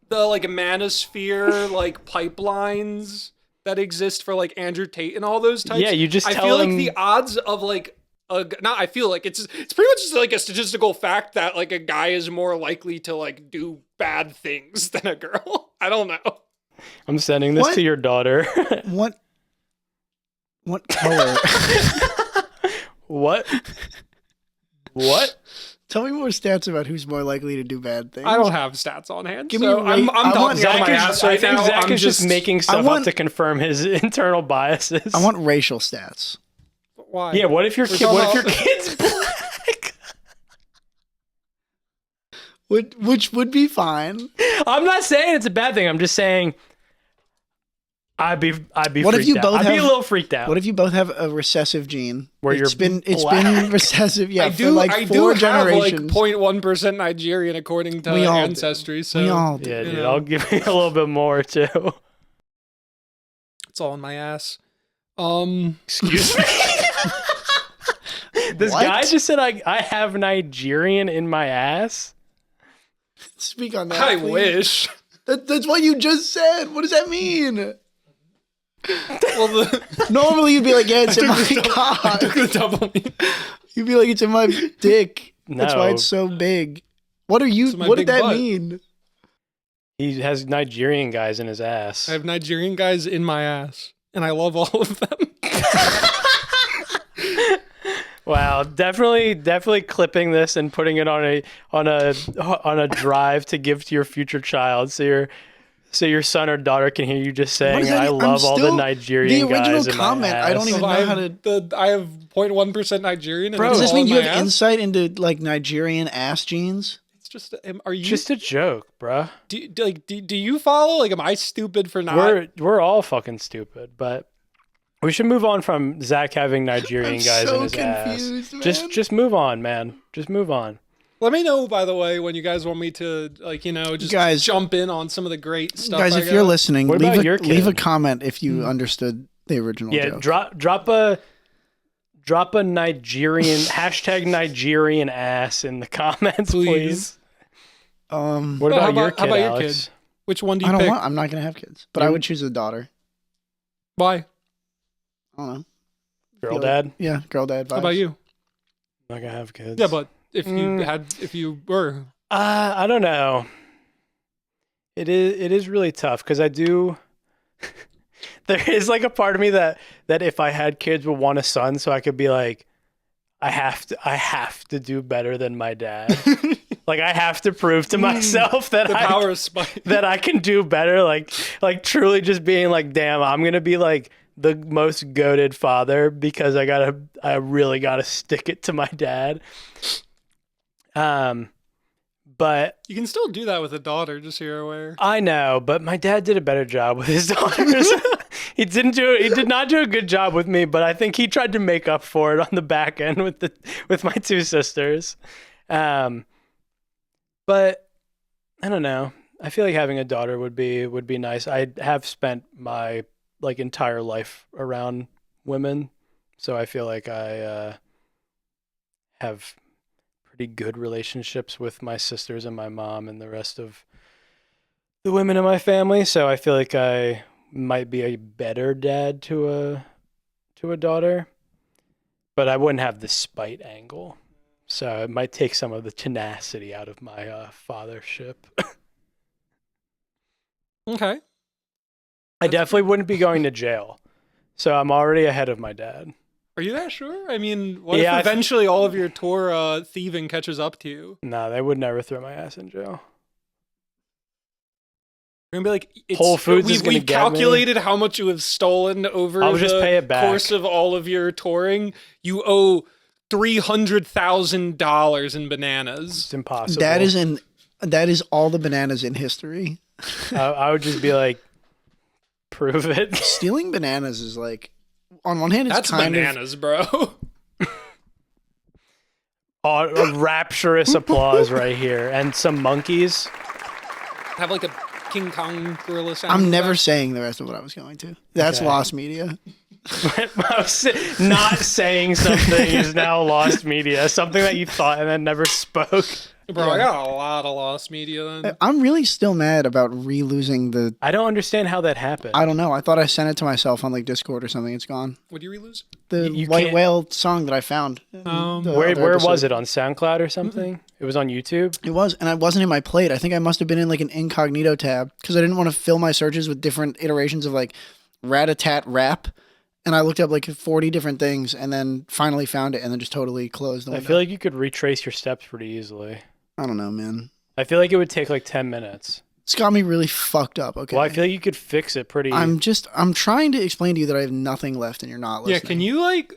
Speaker 2: the like manosphere like pipelines that exist for like Andrew Tate and all those types.
Speaker 1: Yeah, you just
Speaker 2: I
Speaker 1: tell
Speaker 2: feel
Speaker 1: him-
Speaker 2: like the odds of like not I feel like it's pretty much just like a statistical fact that like a guy is more likely to like do bad things than a girl. I don't know.
Speaker 1: I'm sending this
Speaker 3: What?
Speaker 1: to your daughter.
Speaker 3: What color?
Speaker 1: What? What?
Speaker 3: Tell me more stats about who's more likely to do bad things.
Speaker 2: I don't have stats on hand.
Speaker 3: Give me
Speaker 2: so
Speaker 3: a rate.
Speaker 2: I'm
Speaker 3: I
Speaker 2: done
Speaker 3: want
Speaker 2: out of my
Speaker 3: Zach
Speaker 2: ass
Speaker 1: I
Speaker 2: right
Speaker 1: think
Speaker 2: now.
Speaker 1: Zach
Speaker 2: I'm
Speaker 1: is just making stuff
Speaker 3: want-
Speaker 1: up to confirm his internal biases.
Speaker 3: I want racial stats.
Speaker 2: Why?
Speaker 1: Yeah, what if your
Speaker 2: We're
Speaker 1: kid? What if
Speaker 2: talking
Speaker 1: your kid's black?
Speaker 3: Which would be fine.
Speaker 1: I'm not saying it's a bad thing. I'm just saying I'd be
Speaker 3: What if
Speaker 1: freaked
Speaker 3: you
Speaker 1: out.
Speaker 3: both
Speaker 1: I'd be a
Speaker 3: have-
Speaker 1: little freaked out.
Speaker 3: What if you both have a recessive gene?
Speaker 1: Where
Speaker 3: it's
Speaker 1: you're
Speaker 3: been
Speaker 1: black?
Speaker 3: recessive, yeah,
Speaker 2: I
Speaker 3: for
Speaker 2: do.
Speaker 3: like
Speaker 2: I
Speaker 3: 4
Speaker 2: do have like
Speaker 3: generations.
Speaker 2: 0.1% Nigerian according to
Speaker 3: We all do.
Speaker 2: ancestry. So
Speaker 3: we all do.
Speaker 1: Yeah, dude,
Speaker 2: know.
Speaker 1: I'll give you a little bit more too.
Speaker 2: it's all in my ass.
Speaker 1: Excuse me. This
Speaker 3: What?
Speaker 1: guy just said I have Nigerian in my ass.
Speaker 3: Speak on that.
Speaker 2: I
Speaker 3: please.
Speaker 2: wish.
Speaker 3: That's what you just said. What does that mean?
Speaker 2: Well, the
Speaker 3: Normally you'd be like, yeah, it's in my
Speaker 2: took
Speaker 3: cock.
Speaker 2: the double.
Speaker 3: You'd be like, it's in my dick. That's why
Speaker 1: No.
Speaker 3: it's so big. What are you?
Speaker 2: It's my
Speaker 3: What did
Speaker 2: big
Speaker 3: that
Speaker 2: butt.
Speaker 3: mean?
Speaker 1: He has Nigerian guys in his ass.
Speaker 2: I have Nigerian guys in my ass, and I love all of them.
Speaker 1: Wow, definitely clipping this and putting it on a drive to give to your future child, so your son or daughter can hear you just saying,
Speaker 3: What does that
Speaker 1: "I
Speaker 3: mean? I'm
Speaker 1: love all the
Speaker 3: still-
Speaker 1: Nigerian
Speaker 3: the original
Speaker 1: guys in
Speaker 3: comment,
Speaker 1: my ass."
Speaker 3: I don't even
Speaker 2: So
Speaker 3: know
Speaker 2: I
Speaker 3: how
Speaker 2: have
Speaker 3: to.
Speaker 2: I have 0.1% Nigerian. And
Speaker 1: Bro,
Speaker 2: it's
Speaker 3: Does this
Speaker 2: all
Speaker 3: mean
Speaker 2: in
Speaker 3: you
Speaker 2: my
Speaker 3: have
Speaker 2: ass?
Speaker 3: insight into like Nigerian ass genes?
Speaker 2: It's just. Are you?
Speaker 1: Just a joke, bruh.
Speaker 2: Do you follow? Like, am I stupid for not?
Speaker 1: We're all fucking stupid, but we should move on from Zach having Nigerian
Speaker 3: I'm
Speaker 1: guys
Speaker 3: so
Speaker 1: in his
Speaker 3: confused,
Speaker 1: ass.
Speaker 3: man.
Speaker 1: Just move on, man. Just move on.
Speaker 2: Let me know, by the way, when you guys want me to, like, just
Speaker 3: Guys-
Speaker 2: jump in on some of the great stuff.
Speaker 3: Guys,
Speaker 2: I
Speaker 3: if
Speaker 2: got.
Speaker 3: you're listening,
Speaker 1: What
Speaker 3: leave
Speaker 1: about your
Speaker 3: leave a
Speaker 1: kid?
Speaker 3: comment if you understood the original
Speaker 1: Yeah,
Speaker 3: joke.
Speaker 1: drop a Nigerian hashtag Nigerian ass in the comments, please.
Speaker 2: Please.
Speaker 1: What
Speaker 2: Oh,
Speaker 1: about
Speaker 2: how
Speaker 1: your
Speaker 2: about-
Speaker 1: kid,
Speaker 2: how about your
Speaker 1: Alex?
Speaker 2: kid? Which one do
Speaker 3: I
Speaker 2: you
Speaker 3: don't
Speaker 2: pick?
Speaker 3: want. I'm not gonna have kids, but I
Speaker 1: You-
Speaker 3: would choose a daughter.
Speaker 2: Why?
Speaker 3: I don't know.
Speaker 1: Girl
Speaker 3: feel like-
Speaker 1: dad?
Speaker 3: Yeah, girl dad.
Speaker 2: How
Speaker 3: vibes.
Speaker 2: about you?
Speaker 1: I'm not gonna have kids.
Speaker 2: Yeah, but if you were,
Speaker 1: I don't know. It is really tough because I do. There is like a part of me that if I had kids would want a son, so I could be like, I have to do better than my dad. Like I have to prove to myself that
Speaker 2: the power of spite.
Speaker 1: that I can do better. Like truly just being like, damn, I'm gonna be like the most goated father because I really gotta stick it to my dad. But
Speaker 2: You can still do that with a daughter, just so you're aware.
Speaker 1: I know, but my dad did a better job with his daughters. He did not do a good job with me, but I think he tried to make up for it on the back end with my 2 sisters. But I don't know. I feel like having a daughter would be nice. I have spent my like entire life around women, so I feel like I have pretty good relationships with my sisters and my mom and the rest of the women in my family. So I feel like I might be a better dad to a daughter, but I wouldn't have the spite angle. So it might take some of the tenacity out of my fathership.
Speaker 2: Okay.
Speaker 1: I definitely wouldn't be going to jail. So I'm already ahead of my dad.
Speaker 2: Are you that sure? I mean, what
Speaker 1: Yeah, I
Speaker 2: if eventually all of your tour thieving catches up to you?
Speaker 1: No, they would never throw my ass in jail.
Speaker 2: You're gonna be like,
Speaker 1: Whole Foods is
Speaker 2: we've,
Speaker 1: gonna
Speaker 2: we've
Speaker 1: get me.
Speaker 2: calculated how much you have stolen over
Speaker 1: I'll
Speaker 2: the
Speaker 1: just pay it back.
Speaker 2: course of all of your touring. You owe $300,000 in bananas.
Speaker 1: It's impossible.
Speaker 3: That is an That is all the bananas in history.
Speaker 1: I would just be like, prove it.
Speaker 3: Stealing bananas is like, on one hand, it's
Speaker 2: That's
Speaker 3: kind
Speaker 2: bananas, bro.
Speaker 1: A rapturous applause right here, and some monkeys.
Speaker 2: Have like a King Kong gorilla sound.
Speaker 3: I'm never
Speaker 2: effect.
Speaker 3: saying the rest of what I was going to. That's
Speaker 1: Okay.
Speaker 3: lost media.
Speaker 1: Not saying something is now lost media. Something that you thought and then never spoke.
Speaker 2: Bro, I got a lot of lost media then.
Speaker 3: I'm really still mad about re-losing the.
Speaker 1: I don't understand how that happened.
Speaker 3: I don't know. I thought I sent it to myself on like Discord or something. It's gone.
Speaker 2: Would you relose?
Speaker 3: The
Speaker 1: You
Speaker 3: White
Speaker 1: can't-
Speaker 3: Whale song that I found.
Speaker 1: Where was it? On SoundCloud or something? It was on YouTube?
Speaker 3: It was, and I wasn't in my plate. I think I must have been in like an incognito tab because I didn't want to fill my searches with different iterations of like rat-a-tat rap. And I looked up like 40 different things and then finally found it and then just totally closed the
Speaker 1: I
Speaker 3: window.
Speaker 1: feel like you could retrace your steps pretty easily.
Speaker 3: I don't know, man.
Speaker 1: I feel like it would take like 10 minutes.
Speaker 3: It's got me really fucked up. Okay.
Speaker 1: Well, I feel like you could fix it pretty...
Speaker 3: I'm trying to explain to you that I have nothing left and you're not listening.
Speaker 2: Yeah, can you like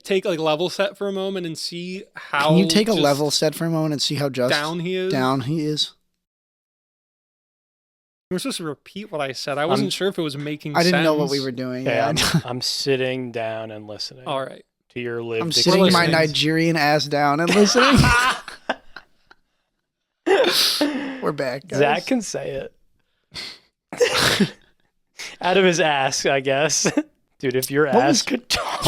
Speaker 2: take like level set for a moment and see how
Speaker 3: Can you take a
Speaker 2: just
Speaker 3: level set for a moment and see how just
Speaker 2: down he is?
Speaker 3: down he is?
Speaker 2: You were supposed to repeat what I said. I wasn't sure if it was making
Speaker 3: I
Speaker 2: sense.
Speaker 3: didn't know what we were doing.
Speaker 1: Okay,
Speaker 3: Yeah,
Speaker 1: I'm sitting down and listening
Speaker 2: All right.
Speaker 1: to your lived
Speaker 3: I'm sitting my
Speaker 2: listening.
Speaker 3: Nigerian ass down and listening. We're back, guys.
Speaker 1: Zach can say it. Out of his ass, I guess. Dude, if your ass
Speaker 3: was-
Speaker 1: could talk.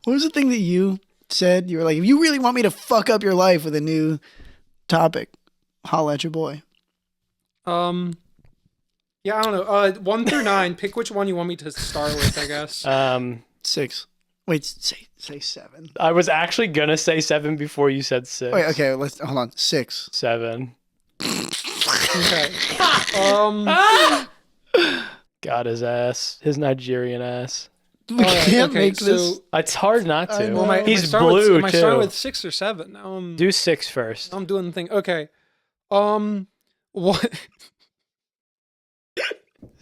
Speaker 3: What was the thing that you said? You were like, if you really want me to fuck up your life with a new topic, holla at your boy.
Speaker 2: Yeah, I don't know. 1 through 9. Pick which one you want me to start with, I guess.
Speaker 3: 6. Wait, say 7.
Speaker 1: I was actually gonna say 7 before you said 6.
Speaker 3: Wait, okay, let's hold on. 6.
Speaker 1: 7.
Speaker 2: Okay.
Speaker 1: Got his ass. His Nigerian ass.
Speaker 3: We can't make this.
Speaker 2: So,
Speaker 1: It's hard not
Speaker 3: I
Speaker 1: to.
Speaker 3: know.
Speaker 1: He's blue,
Speaker 2: Am I
Speaker 1: too.
Speaker 2: starting with 6 or 7? Now I'm
Speaker 1: Do 6 first.
Speaker 2: doing the thing. Okay. What?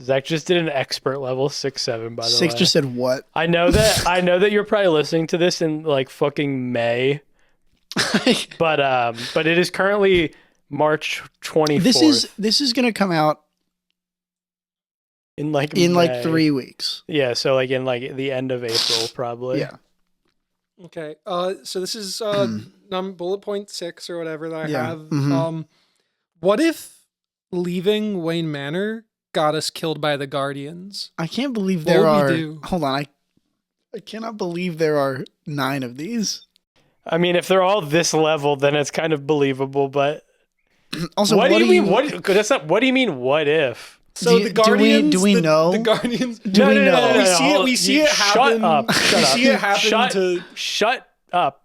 Speaker 1: Zach just did an expert level 6-7, by the
Speaker 3: 6
Speaker 1: way.
Speaker 3: just said what?
Speaker 1: I know that you're probably listening to this in like fucking May, but it is currently March 24th.
Speaker 3: This is gonna come out
Speaker 1: in like
Speaker 3: in 3
Speaker 1: May.
Speaker 3: weeks.
Speaker 1: Yeah, so like in like the end of April probably.
Speaker 3: Yeah.
Speaker 2: Okay. So this is bullet point 6 or whatever that I
Speaker 3: Yeah.
Speaker 2: have.
Speaker 3: Mhm.
Speaker 2: What if leaving Wayne Manor got us killed by the Guardians?
Speaker 3: I can't believe
Speaker 2: What
Speaker 3: there
Speaker 2: would we
Speaker 3: are.
Speaker 2: do?
Speaker 3: Hold on, I cannot believe there are 9 of these.
Speaker 1: I mean, if they're all this level, then it's kind of believable. But
Speaker 3: Also,
Speaker 1: what do you mean? What? That's not. What do you mean? What if?
Speaker 2: So
Speaker 3: Do-
Speaker 2: the
Speaker 3: do we-
Speaker 2: Guardians.
Speaker 3: do we know?
Speaker 2: The Guardians?
Speaker 3: Do we know?
Speaker 2: We see it happen.
Speaker 1: Shut up. Shut
Speaker 2: We
Speaker 1: up.
Speaker 2: see it happen
Speaker 1: Shut,
Speaker 2: to.
Speaker 1: shut up.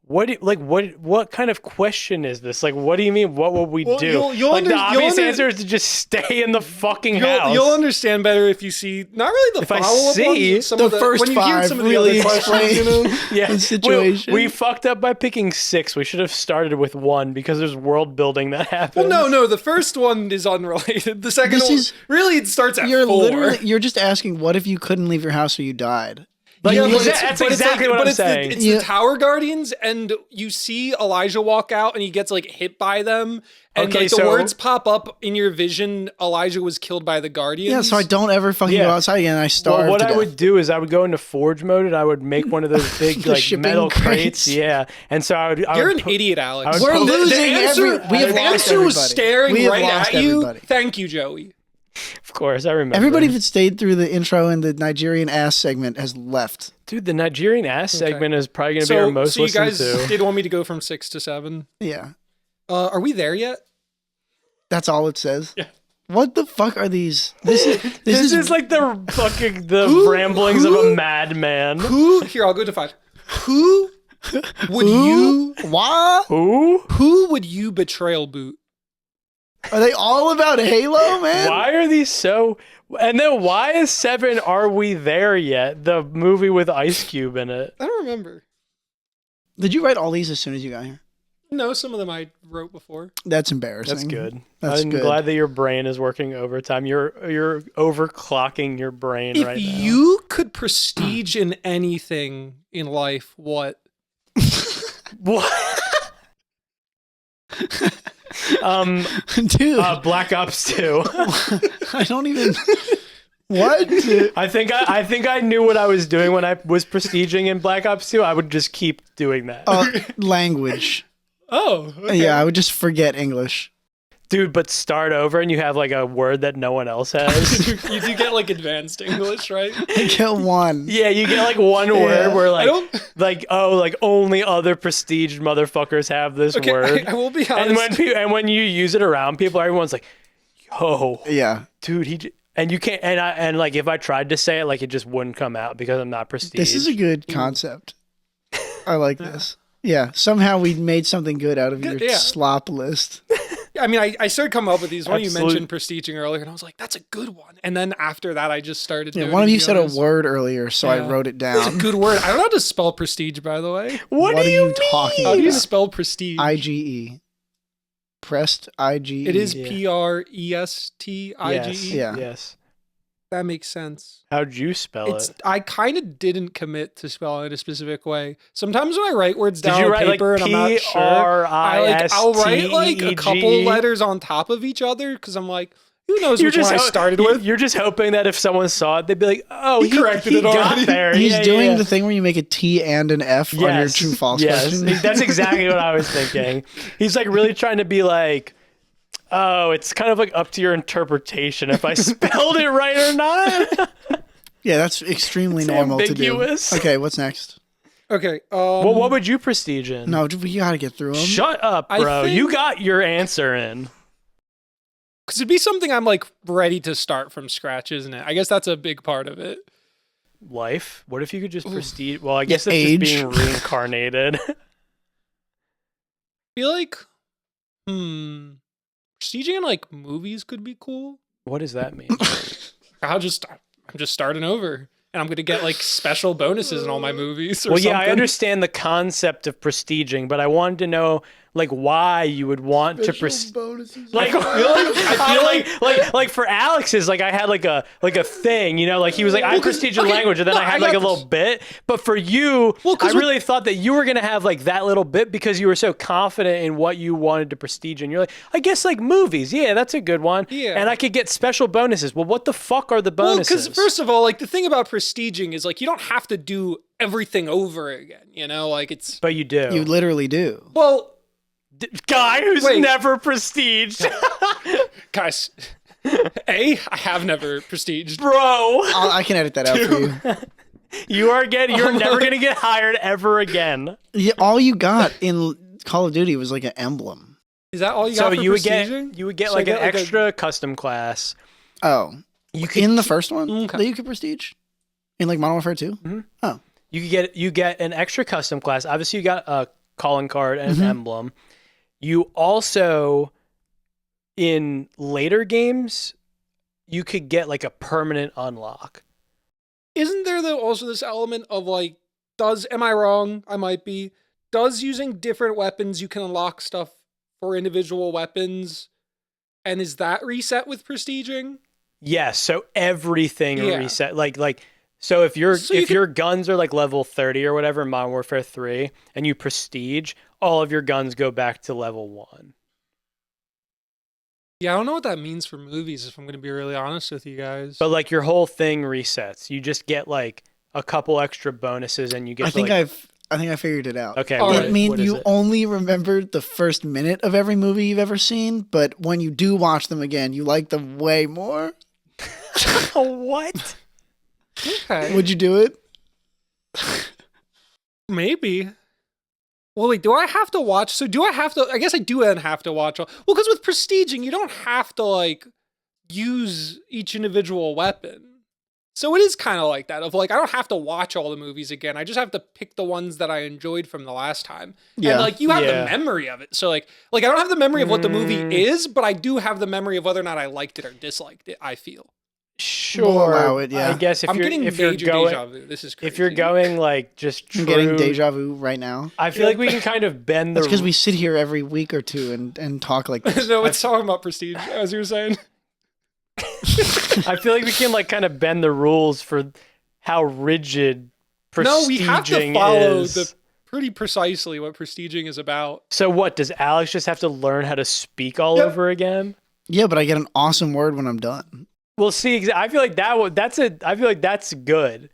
Speaker 1: What kind of question is this? Like, what do you mean? What will we
Speaker 2: Well,
Speaker 1: do?
Speaker 2: you'll
Speaker 1: like, the
Speaker 2: under- you'll
Speaker 1: obvious
Speaker 2: under-
Speaker 1: answer is to just stay in the fucking house.
Speaker 2: You'll understand better if you see not really the
Speaker 1: If I
Speaker 2: follow-up
Speaker 1: see
Speaker 2: ones, some
Speaker 3: the
Speaker 2: of
Speaker 3: first
Speaker 2: when you hear
Speaker 3: 5
Speaker 2: some of the
Speaker 3: really
Speaker 2: other questions, you know.
Speaker 1: yeah,
Speaker 3: the situation.
Speaker 1: We fucked up by picking 6. We should have started with 1 because there's world building that happens.
Speaker 2: Well, no, the first one is unrelated. The second
Speaker 3: This
Speaker 2: one
Speaker 3: is-
Speaker 2: really it starts at
Speaker 3: You're
Speaker 2: 4.
Speaker 3: you're just asking, what if you couldn't leave your house or you died?
Speaker 1: Like,
Speaker 2: Yeah, but
Speaker 1: that's
Speaker 2: it's
Speaker 1: exactly what
Speaker 2: but
Speaker 1: I'm
Speaker 2: it's
Speaker 1: saying.
Speaker 2: It's
Speaker 3: Yeah.
Speaker 2: the Tower Guardians, and you see Elijah walk out, and he gets like hit by them, and
Speaker 1: Okay,
Speaker 2: like the
Speaker 1: so-
Speaker 2: words pop up in your vision. Elijah was killed by the Guardians.
Speaker 3: Yeah, so I don't ever fucking
Speaker 1: Yeah.
Speaker 3: go outside again. And I starve.
Speaker 1: Well, what
Speaker 3: to
Speaker 1: I
Speaker 3: death.
Speaker 1: would do is I would go into forge mode and I would make one of those big
Speaker 3: The
Speaker 1: like
Speaker 3: shipping
Speaker 1: metal
Speaker 3: crates.
Speaker 1: crates. Yeah, and so I would.
Speaker 2: You're an idiot, Alex.
Speaker 1: I would
Speaker 3: We're
Speaker 1: put-
Speaker 3: losing
Speaker 2: answer,
Speaker 3: every. We have
Speaker 2: the
Speaker 3: lost
Speaker 2: answer was
Speaker 3: everybody.
Speaker 2: staring
Speaker 3: We have
Speaker 2: right
Speaker 3: lost
Speaker 2: at you.
Speaker 3: everybody.
Speaker 2: Thank you, Joey.
Speaker 1: Of course, I remember.
Speaker 3: Everybody that stayed through the intro and the Nigerian ass segment has left.
Speaker 1: Dude, the Nigerian ass segment is probably going to be our most
Speaker 2: so you
Speaker 1: listened
Speaker 2: guys
Speaker 1: to.
Speaker 2: did want me to go from 6 to 7.
Speaker 3: Yeah,
Speaker 2: Are we there yet?
Speaker 3: that's all it says.
Speaker 2: Yeah.
Speaker 3: What the fuck are these? This
Speaker 1: This is like the fucking ramblings of a madman.
Speaker 2: Who? Here, I'll go to 5. Who would you?
Speaker 3: What?
Speaker 2: Who would you betrayal boot?
Speaker 3: Are they all about Halo, man?
Speaker 1: Why are these so? And then why is 7? Are we there yet? The movie with Ice Cube in it.
Speaker 2: I don't remember.
Speaker 3: Did you write all these as soon as you got here?
Speaker 2: No, some of them I wrote before.
Speaker 3: That's embarrassing.
Speaker 1: That's good.
Speaker 3: That's
Speaker 1: I'm
Speaker 3: good.
Speaker 1: glad that your brain is working overtime. You're overclocking your brain
Speaker 2: If
Speaker 1: right now.
Speaker 2: you could prestige in anything in life, what?
Speaker 1: What?
Speaker 3: Dude,
Speaker 1: Black Ops 2.
Speaker 3: I don't even. What?
Speaker 1: I think I knew what I was doing when I was prestiging in Black Ops 2. I would just keep doing that.
Speaker 3: Language.
Speaker 2: Oh, okay.
Speaker 3: Yeah, I would just forget English.
Speaker 1: Dude, but start over and you have like a word that no one else has.
Speaker 2: You do get like advanced English, right?
Speaker 3: I get one.
Speaker 1: Yeah, you get like one word where like only other prestige motherfuckers have this word.
Speaker 2: I will be honest.
Speaker 1: And when you use it around people, everyone's like, "Yo,
Speaker 3: Yeah,
Speaker 1: dude, and you can't." And like if I tried to say it, like it just wouldn't come out because I'm not prestige.
Speaker 3: this is a good concept. I like this. Yeah, somehow we made something good out of your slop list.
Speaker 2: I mean, I started coming up with these. One you
Speaker 1: Absolute-
Speaker 2: mentioned prestiging earlier, and I was like, "That's a good one." And then after that, I just started.
Speaker 3: Yeah,
Speaker 2: doing
Speaker 3: one of
Speaker 2: it,
Speaker 3: you
Speaker 2: to be
Speaker 3: said a
Speaker 2: honest.
Speaker 3: word earlier, so I wrote it
Speaker 2: It's a
Speaker 3: down.
Speaker 2: good word. I don't know how to spell prestige, by the way.
Speaker 1: What
Speaker 3: What
Speaker 1: do
Speaker 3: are
Speaker 1: you
Speaker 3: you talking
Speaker 2: How do you
Speaker 3: about?
Speaker 2: spell prestige?
Speaker 3: IGE. Pressed IGE.
Speaker 2: It is
Speaker 1: Yeah.
Speaker 2: PRESTIGE.
Speaker 3: Yeah.
Speaker 1: Yes.
Speaker 2: That makes sense.
Speaker 1: How'd you spell
Speaker 2: It's
Speaker 1: it?
Speaker 2: I kind of didn't commit to spelling it a specific way. Sometimes when I write words
Speaker 1: Did
Speaker 2: down
Speaker 1: you
Speaker 2: on
Speaker 1: write like
Speaker 2: paper and I'm not sure, I'll write like a couple letters on top of each other because I'm like, who knows which one I started with?
Speaker 1: You're just hoping that if someone saw it, they'd be like, "Oh, he
Speaker 2: corrected it
Speaker 1: got
Speaker 2: already."
Speaker 1: there."
Speaker 3: He's
Speaker 1: Yeah,
Speaker 3: doing
Speaker 1: yeah.
Speaker 3: the thing where you make a T and an F on your true false question.
Speaker 1: That's exactly what I was thinking. He's like really trying to be like, "Oh, it's kind of like up to your interpretation if I spelled it right or not."
Speaker 3: Yeah, that's extremely
Speaker 1: It's
Speaker 3: normal
Speaker 1: ambiguous.
Speaker 3: to do. Okay, what's next?
Speaker 2: Okay.
Speaker 1: Well, what would you prestige in?
Speaker 3: No, we gotta get through them.
Speaker 1: Shut up,
Speaker 2: I
Speaker 1: bro.
Speaker 2: think-
Speaker 1: You got your answer in.
Speaker 2: Because it'd be something I'm like ready to start from scratch, isn't it? I guess that's a big part of it.
Speaker 1: Life. What if you could just prestige? Well, I guess it's
Speaker 3: age.
Speaker 1: just being reincarnated.
Speaker 2: I feel like, prestiging in like movies could be cool.
Speaker 1: What does that mean?
Speaker 2: I'm just starting over, and I'm gonna get like special bonuses in all my movies. Or
Speaker 1: Well, yeah, I
Speaker 2: something.
Speaker 1: understand the concept of prestiging, but I wanted to know like why you would want to prestige.
Speaker 3: bonuses.
Speaker 1: Like, I feel like for Alex's, like I had like a thing, you know, like he was like, I prestige in language, and then I had like a little bit. But for you, I really thought that you were gonna have like that little bit because you were so confident in what you wanted to prestige, and you're like, I guess like movies, yeah, that's a good one.
Speaker 2: Yeah.
Speaker 1: And I could get special bonuses. Well, what the fuck are the
Speaker 2: Well,
Speaker 1: bonuses?
Speaker 2: because first of all, like the thing about prestiging is like you don't have to do everything over again. You know, like it's
Speaker 1: but you do.
Speaker 3: You literally do.
Speaker 2: well,
Speaker 1: Guy who's
Speaker 2: Wait.
Speaker 1: never prestiged.
Speaker 2: guys. I have never prestiged.
Speaker 1: Bro,
Speaker 3: I can edit that out for you.
Speaker 1: you're never gonna get hired ever again.
Speaker 3: Yeah, all you got in Call of Duty was like an emblem.
Speaker 2: Is that all you
Speaker 1: So
Speaker 2: got for
Speaker 1: you would
Speaker 2: prestiging?
Speaker 1: get
Speaker 2: So
Speaker 1: like
Speaker 2: I
Speaker 1: an
Speaker 2: get, like, a-
Speaker 1: extra custom class.
Speaker 3: Oh,
Speaker 1: You could
Speaker 3: in the first one
Speaker 2: Okay.
Speaker 3: that you could prestige in like Modern Warfare 2? Oh,
Speaker 1: you get an extra custom class. Obviously, you got a calling card and an emblem. You also, in later games, you could get like a permanent unlock.
Speaker 2: Isn't there though also this element of like, am I wrong? I might be. Does using different weapons you can unlock stuff for individual weapons, and is that reset with prestiging?
Speaker 1: Yes, so everything
Speaker 2: Yeah.
Speaker 1: reset. Like so if your
Speaker 2: So you
Speaker 1: your guns are like level 30 or whatever in Modern Warfare 3 and you prestige, all of your guns go back to level 1.
Speaker 2: Yeah, I don't know what that means for movies, if I'm going to be really honest with you guys.
Speaker 1: But like your whole thing resets. You just get like a couple extra bonuses and you get
Speaker 3: I
Speaker 1: to,
Speaker 3: think
Speaker 1: like,
Speaker 3: I think I figured it out.
Speaker 1: Okay,
Speaker 2: All
Speaker 1: what,
Speaker 2: right.
Speaker 3: It means
Speaker 1: what is
Speaker 3: you
Speaker 1: it?
Speaker 3: only remembered the first minute of every movie you've ever seen, but when you do watch them again, you like them way more.
Speaker 1: What?
Speaker 2: okay.
Speaker 3: Would you do it?
Speaker 2: Maybe. Well, wait, do I have to watch? So do I have to? I guess I do then have to watch. Well, because with prestiging, you don't have to like use each individual weapon. So it is kind of like that of like, I don't have to watch all the movies again. I just have to pick the ones that I enjoyed from the last time.
Speaker 3: Yeah.
Speaker 2: And like you have
Speaker 1: Yeah.
Speaker 2: the memory of it. So like I don't have the memory of what the movie is, but I do have the memory of whether or not I liked it or disliked it, I feel.
Speaker 1: Sure.
Speaker 3: We'll allow it, yeah.
Speaker 1: I guess
Speaker 2: I'm getting
Speaker 1: if you're
Speaker 2: major
Speaker 1: going
Speaker 2: deja vu. This is crazy.
Speaker 1: if you're going like just true,
Speaker 3: I'm getting deja vu right now.
Speaker 1: I feel like we can kind of bend the
Speaker 3: That's because we sit here every week or two and talk like this.
Speaker 2: no, it's talking about prestige, as you were saying.
Speaker 1: I feel like we can like kind of bend the rules for how rigid prestiging
Speaker 2: No, we have to follow
Speaker 1: is.
Speaker 2: the pretty precisely what prestiging is about.
Speaker 1: So what, does Alex just have to learn how to speak all
Speaker 2: Yep.
Speaker 1: over again?
Speaker 3: Yeah, but I get an awesome word when I'm done.
Speaker 1: Well, see, I feel like I feel like that's good.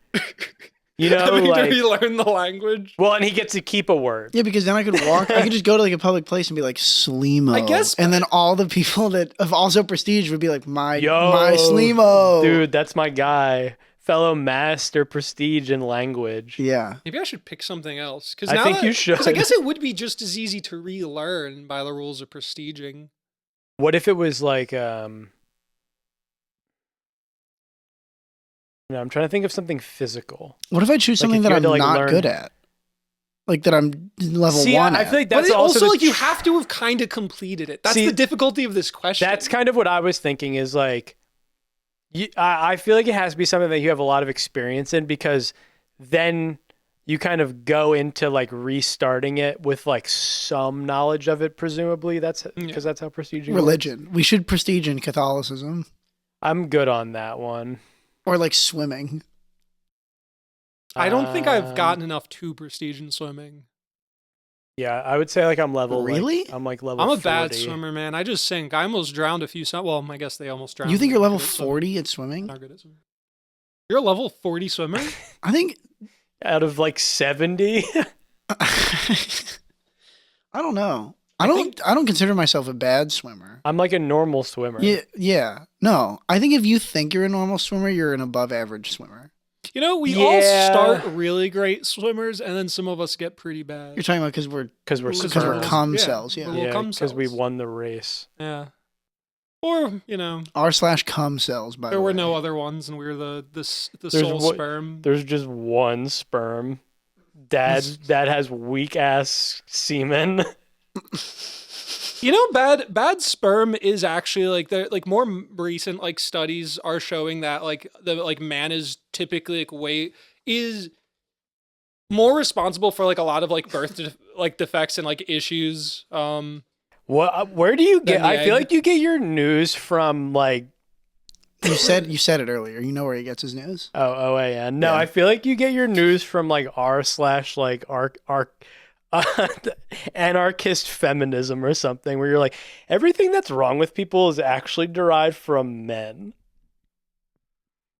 Speaker 1: You know,
Speaker 2: Having
Speaker 1: like,
Speaker 2: to relearn the language.
Speaker 1: well, and he gets to keep a word.
Speaker 3: Yeah, because then I could walk. I could just go to like a public place and be like Sleemo.
Speaker 2: I guess-
Speaker 3: and then all the people that have also prestige would be like my
Speaker 1: Yo,
Speaker 3: Sleemo,
Speaker 1: Dude, that's my guy. Fellow master prestige in language.
Speaker 3: Yeah,
Speaker 2: Maybe I should pick something else. Because
Speaker 1: I think you should.
Speaker 2: Because I guess it would be just as easy to relearn by the rules of prestiging.
Speaker 1: What if it was like, no, I'm trying to think of something physical.
Speaker 3: what if I choose
Speaker 1: Like,
Speaker 3: something
Speaker 1: if
Speaker 3: that
Speaker 1: you had
Speaker 3: I'm
Speaker 1: to, like,
Speaker 3: not
Speaker 1: learn-
Speaker 3: good at, like that I'm level
Speaker 1: See,
Speaker 3: one
Speaker 1: I
Speaker 3: at?
Speaker 1: feel like
Speaker 2: But
Speaker 1: that's
Speaker 2: it also
Speaker 1: the
Speaker 2: like you have to have kind of completed it. That's
Speaker 1: See,
Speaker 2: the difficulty of this question.
Speaker 1: That's kind of what I was thinking is like, I feel like it has to be something that you have a lot of experience in, because then you kind of go into like restarting it with like some knowledge of it, presumably. That's because that's how prestige works.
Speaker 3: Religion. We should prestige in Catholicism
Speaker 1: I'm good on that one.
Speaker 3: or like swimming.
Speaker 2: I don't think I've
Speaker 1: Um,
Speaker 2: gotten enough to prestige in swimming.
Speaker 1: Yeah, I would say like I'm level.
Speaker 3: Really?
Speaker 1: I'm like level.
Speaker 2: I'm a
Speaker 1: 40.
Speaker 2: bad swimmer, man. I just sink. I almost drowned a few. Well, I guess they almost drowned.
Speaker 3: You think you're
Speaker 2: Not
Speaker 3: level
Speaker 2: good at swimming.
Speaker 3: 40 at swimming?
Speaker 2: Not good at swimming. You're a level 40 swimmer?
Speaker 3: I think.
Speaker 1: Out of like 70.
Speaker 3: I don't know. I don't consider myself a bad swimmer.
Speaker 1: I'm like a normal swimmer.
Speaker 3: Yeah. No, I think if you think you're a normal swimmer, you're an above average swimmer.
Speaker 2: You know, we all
Speaker 1: Yeah.
Speaker 2: start really great swimmers, and then some of us get pretty bad.
Speaker 3: You're talking about because we're
Speaker 1: Because we're
Speaker 2: Because
Speaker 3: because we're
Speaker 1: sperm.
Speaker 3: cum
Speaker 2: Yeah.
Speaker 3: cells. Yeah.
Speaker 2: We're
Speaker 1: Yeah,
Speaker 2: cum
Speaker 1: because we
Speaker 2: cells.
Speaker 1: won the race.
Speaker 2: Yeah. Or, you know,
Speaker 3: R/cum cells. By
Speaker 2: there
Speaker 3: the
Speaker 2: were
Speaker 3: way.
Speaker 2: no other ones, and we were the
Speaker 1: There's
Speaker 2: sole
Speaker 1: what-
Speaker 2: sperm.
Speaker 1: There's just one sperm. Dad has weak ass semen.
Speaker 2: You know, bad sperm is actually like more recent like studies are showing that like the like man is typically is more responsible for like a lot of like birth defects and like issues.
Speaker 1: What? Where do you get?
Speaker 2: Then the
Speaker 1: I feel
Speaker 2: egg.
Speaker 1: like you get your news from like
Speaker 3: You said it earlier. You know where he gets his news.
Speaker 1: OAN. No,
Speaker 3: Yeah.
Speaker 1: I feel like you get your news from like r/like anarchist feminism or something, where you're like, everything that's wrong with people is actually derived from men.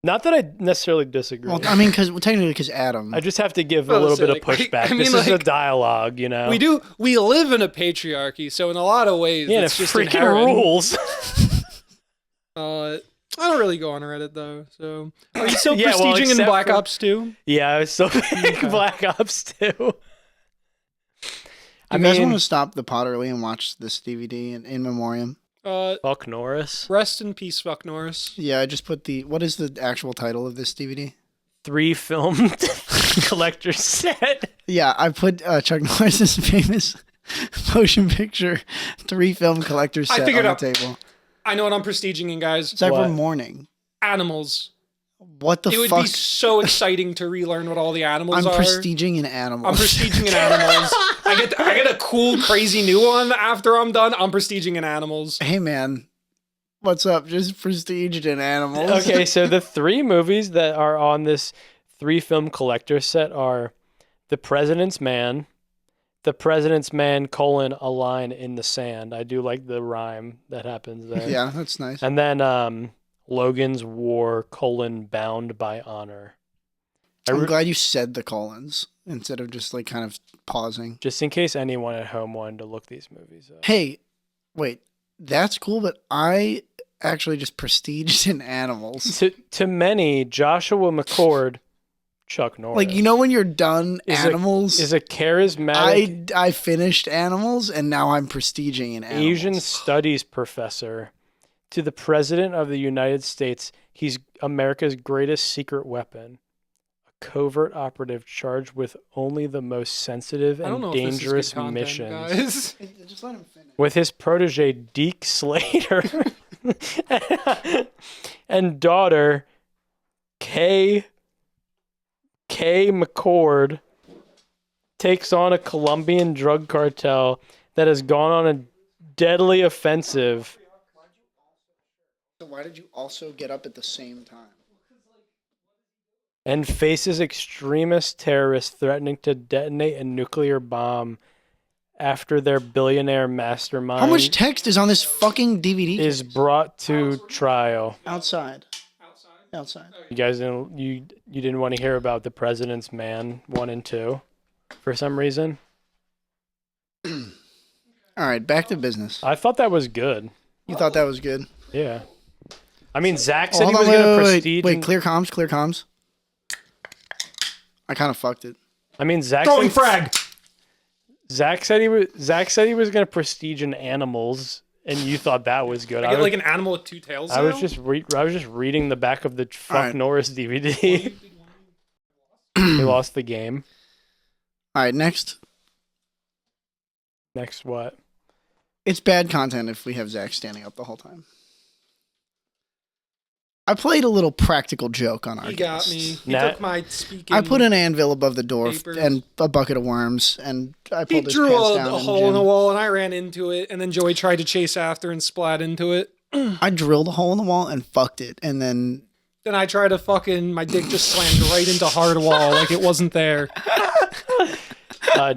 Speaker 1: Not that I necessarily disagree.
Speaker 3: Well, I mean, because Adam.
Speaker 1: I just have to give a
Speaker 2: Well,
Speaker 1: little
Speaker 2: so,
Speaker 1: bit of
Speaker 2: like,
Speaker 1: pushback.
Speaker 2: I mean,
Speaker 1: This is a
Speaker 2: like,
Speaker 1: dialogue, you know.
Speaker 2: we live in a patriarchy, so in a lot of ways,
Speaker 1: Yeah, and it
Speaker 2: it's just
Speaker 1: freaking
Speaker 2: inherent.
Speaker 1: rules.
Speaker 2: I don't really go on Reddit though. So are you still
Speaker 1: Yeah, well,
Speaker 2: prestiging in
Speaker 1: except
Speaker 2: Black
Speaker 1: for-
Speaker 2: Ops 2?
Speaker 1: Yeah, I was so big
Speaker 2: Okay.
Speaker 1: Black Ops 2.
Speaker 3: You guys want to stop the pot early and watch this DVD in memoriam?
Speaker 1: Fuck Norris.
Speaker 2: Rest in peace, fuck Norris.
Speaker 3: Yeah, I just put what is the actual title of this DVD?
Speaker 1: 3 film collector set.
Speaker 3: Yeah, I put Chuck Norris's famous motion picture 3 film collector set
Speaker 2: figured
Speaker 3: on
Speaker 2: out.
Speaker 3: the table.
Speaker 2: I know what I'm prestiging in, guys.
Speaker 3: It's like
Speaker 1: What?
Speaker 3: we're mourning.
Speaker 2: Animals.
Speaker 3: What the
Speaker 2: It would
Speaker 3: fuck?
Speaker 2: be so exciting to relearn what all the animals
Speaker 3: I'm
Speaker 2: are.
Speaker 3: prestiging in
Speaker 2: I'm
Speaker 3: animals.
Speaker 2: prestiging in animals. I get a cool, crazy new one after I'm done. I'm prestiging in animals.
Speaker 3: Hey man, what's up? Just prestiged in animals.
Speaker 1: Okay, so the 3 movies that are on this 3 film collector set are The President's Man, The President's Man, a line in the sand. I do like the rhyme that happens there.
Speaker 3: Yeah, that's nice.
Speaker 1: And then Logan's War, bound by honor.
Speaker 3: I'm glad you said the colons instead of just like kind of pausing.
Speaker 1: Just in case anyone at home wanted to look these movies up.
Speaker 3: Hey, wait, that's cool, but I actually just prestiged in animals.
Speaker 1: To many, Joshua McCord, Chuck Norris.
Speaker 3: Like, you know when you're done animals?
Speaker 1: is a charismatic
Speaker 3: I finished animals and now I'm prestiging in animals.
Speaker 1: Asian studies professor to the president of the United States. He's America's greatest secret weapon. A covert operative charged with only the most sensitive
Speaker 2: I don't
Speaker 1: and
Speaker 2: know if this is
Speaker 1: dangerous
Speaker 2: good content,
Speaker 1: missions.
Speaker 2: guys.
Speaker 3: Just let him finish.
Speaker 1: With his protege Deke Slater and daughter Kay McCord takes on a Colombian drug cartel that has gone on a deadly offensive.
Speaker 3: So why did you also get up at the same time?
Speaker 1: and faces extremist terrorists threatening to detonate a nuclear bomb after their billionaire mastermind
Speaker 3: How much text is on this fucking DVD?
Speaker 1: is brought to trial.
Speaker 3: Outside.
Speaker 1: You guys didn't want to hear about the President's Man 1 and 2 for some reason?
Speaker 3: All right, back to business.
Speaker 1: I thought that was good.
Speaker 3: You thought that was good?
Speaker 1: Yeah. I mean, Zach said he
Speaker 3: Hold
Speaker 1: was
Speaker 3: on,
Speaker 1: going to
Speaker 3: wait,
Speaker 1: prestige.
Speaker 3: Wait, clear comms. I kind of fucked it.
Speaker 1: I mean, Zach
Speaker 2: Throwing
Speaker 1: said,
Speaker 2: frag.
Speaker 1: Zach said he was going to prestige in animals, and you thought that was good.
Speaker 2: I get like an animal with two tails.
Speaker 1: I was
Speaker 2: now?
Speaker 1: just reading the back of the Fuck
Speaker 3: Alright.
Speaker 1: Norris DVD. They lost the game.
Speaker 3: All right, next.
Speaker 1: Next, what?
Speaker 3: It's bad content if we have Zach standing up the whole time. I played a little practical joke on our
Speaker 2: He got
Speaker 3: guests.
Speaker 2: me. He
Speaker 1: Nat-
Speaker 2: took my speaking.
Speaker 3: I put an anvil above the door
Speaker 2: Papers.
Speaker 3: and a bucket of worms, and I
Speaker 2: He
Speaker 3: pulled his
Speaker 2: drew
Speaker 3: pants
Speaker 2: a
Speaker 3: down. and
Speaker 2: hole in the
Speaker 3: Jim-
Speaker 2: wall, and I ran into it. And then Joey tried to chase after and splat into it.
Speaker 3: I drilled a hole in the wall and fucked it, and then
Speaker 2: Then I tried to my dick just slammed right into hard wall like it wasn't there.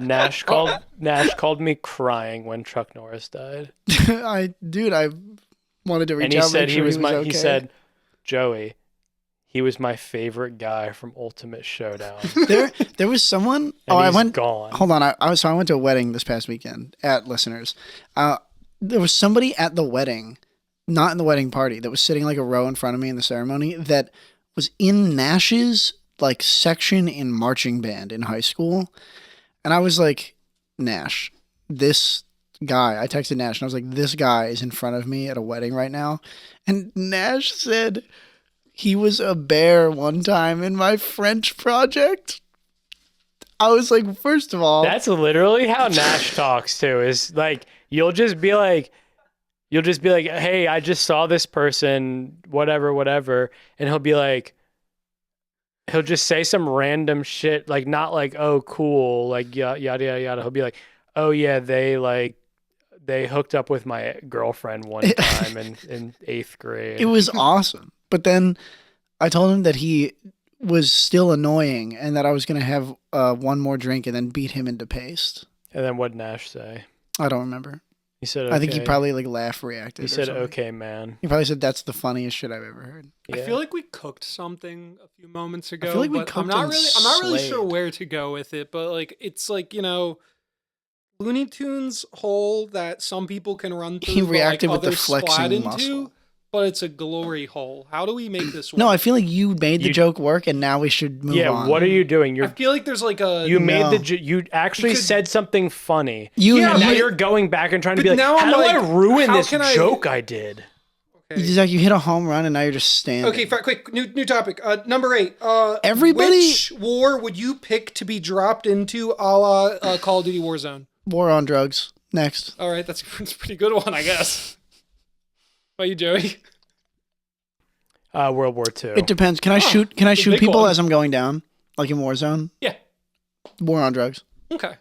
Speaker 1: Nash called me crying when Chuck Norris died,
Speaker 3: I wanted to reach
Speaker 1: and he
Speaker 3: out.
Speaker 1: said
Speaker 3: make sure okay.
Speaker 1: He said, Joey, he was my favorite guy from Ultimate Showdown.
Speaker 3: there was someone.
Speaker 1: And
Speaker 3: I
Speaker 1: he's
Speaker 3: went.
Speaker 1: gone.
Speaker 3: Hold on. I went to a wedding this past weekend at Listeners. There was somebody at the wedding, not in the wedding party, that was sitting like a row in front of me in the ceremony that was in Nash's like section in marching band in high school, and I was like, Nash, this guy. I texted Nash and I was like, this guy is in front of me at a wedding right now, and Nash said he was a bear one time in my French project. I was like, first of all,
Speaker 1: That's literally how Nash talks too. Is like you'll just be like, hey, I just saw this person, whatever, and he'll just say some random shit, like not like, oh cool, like yada yada yada. He'll be like, oh yeah, they hooked up with my girlfriend one time in 8th grade.
Speaker 3: it was awesome. But then I told him that he was still annoying and that I was going to have one more drink and then beat him into paste.
Speaker 1: And then what'd Nash say?
Speaker 3: I don't remember.
Speaker 1: He said, okay.
Speaker 3: I think he probably like laugh reacted.
Speaker 1: He
Speaker 3: or
Speaker 1: said,
Speaker 3: something.
Speaker 1: okay, man.
Speaker 3: He probably said that's the funniest shit I've ever heard.
Speaker 1: Yeah.
Speaker 2: I feel like we cooked something a few moments ago.
Speaker 3: feel like we
Speaker 2: but I'm
Speaker 3: cooked
Speaker 2: not
Speaker 3: and
Speaker 2: really sure
Speaker 3: slayed.
Speaker 2: where to go with it, but like it's like, Looney Tunes hole that some people can run through.
Speaker 3: He
Speaker 2: but,
Speaker 3: reacted
Speaker 2: like,
Speaker 3: with the
Speaker 2: others splat
Speaker 3: flexing
Speaker 2: into,
Speaker 3: muscle.
Speaker 2: But it's a glory hole. How do we make this work?
Speaker 3: No, I feel like you made the
Speaker 1: You-
Speaker 3: joke work and now we should move on.
Speaker 1: What are you doing?
Speaker 2: I feel like there's like a
Speaker 1: You made
Speaker 3: No.
Speaker 1: you actually
Speaker 2: You could-
Speaker 1: said something funny.
Speaker 3: You,
Speaker 2: Yeah,
Speaker 1: And now
Speaker 2: but-
Speaker 1: you're going back and trying to
Speaker 2: but
Speaker 1: be like,
Speaker 2: now
Speaker 1: how
Speaker 2: I'm
Speaker 1: do I
Speaker 2: like,
Speaker 1: ruin
Speaker 2: how
Speaker 1: this
Speaker 2: can I-
Speaker 1: joke I did?
Speaker 3: you hit a home run and now you're just standing.
Speaker 2: Okay, quick, new topic. Number 8.
Speaker 3: Everybody-
Speaker 2: Which war would you pick to be dropped into a la Call of Duty Warzone?
Speaker 3: War on drugs. Next.
Speaker 2: All right, that's a pretty good one, I guess. How about you, Joey?
Speaker 1: World War II.
Speaker 3: It depends. Can I shoot? Can I
Speaker 2: the
Speaker 3: shoot
Speaker 2: big
Speaker 3: people
Speaker 2: one.
Speaker 3: as I'm going down, like in Warzone?
Speaker 2: Yeah.
Speaker 3: War on drugs.
Speaker 2: Okay.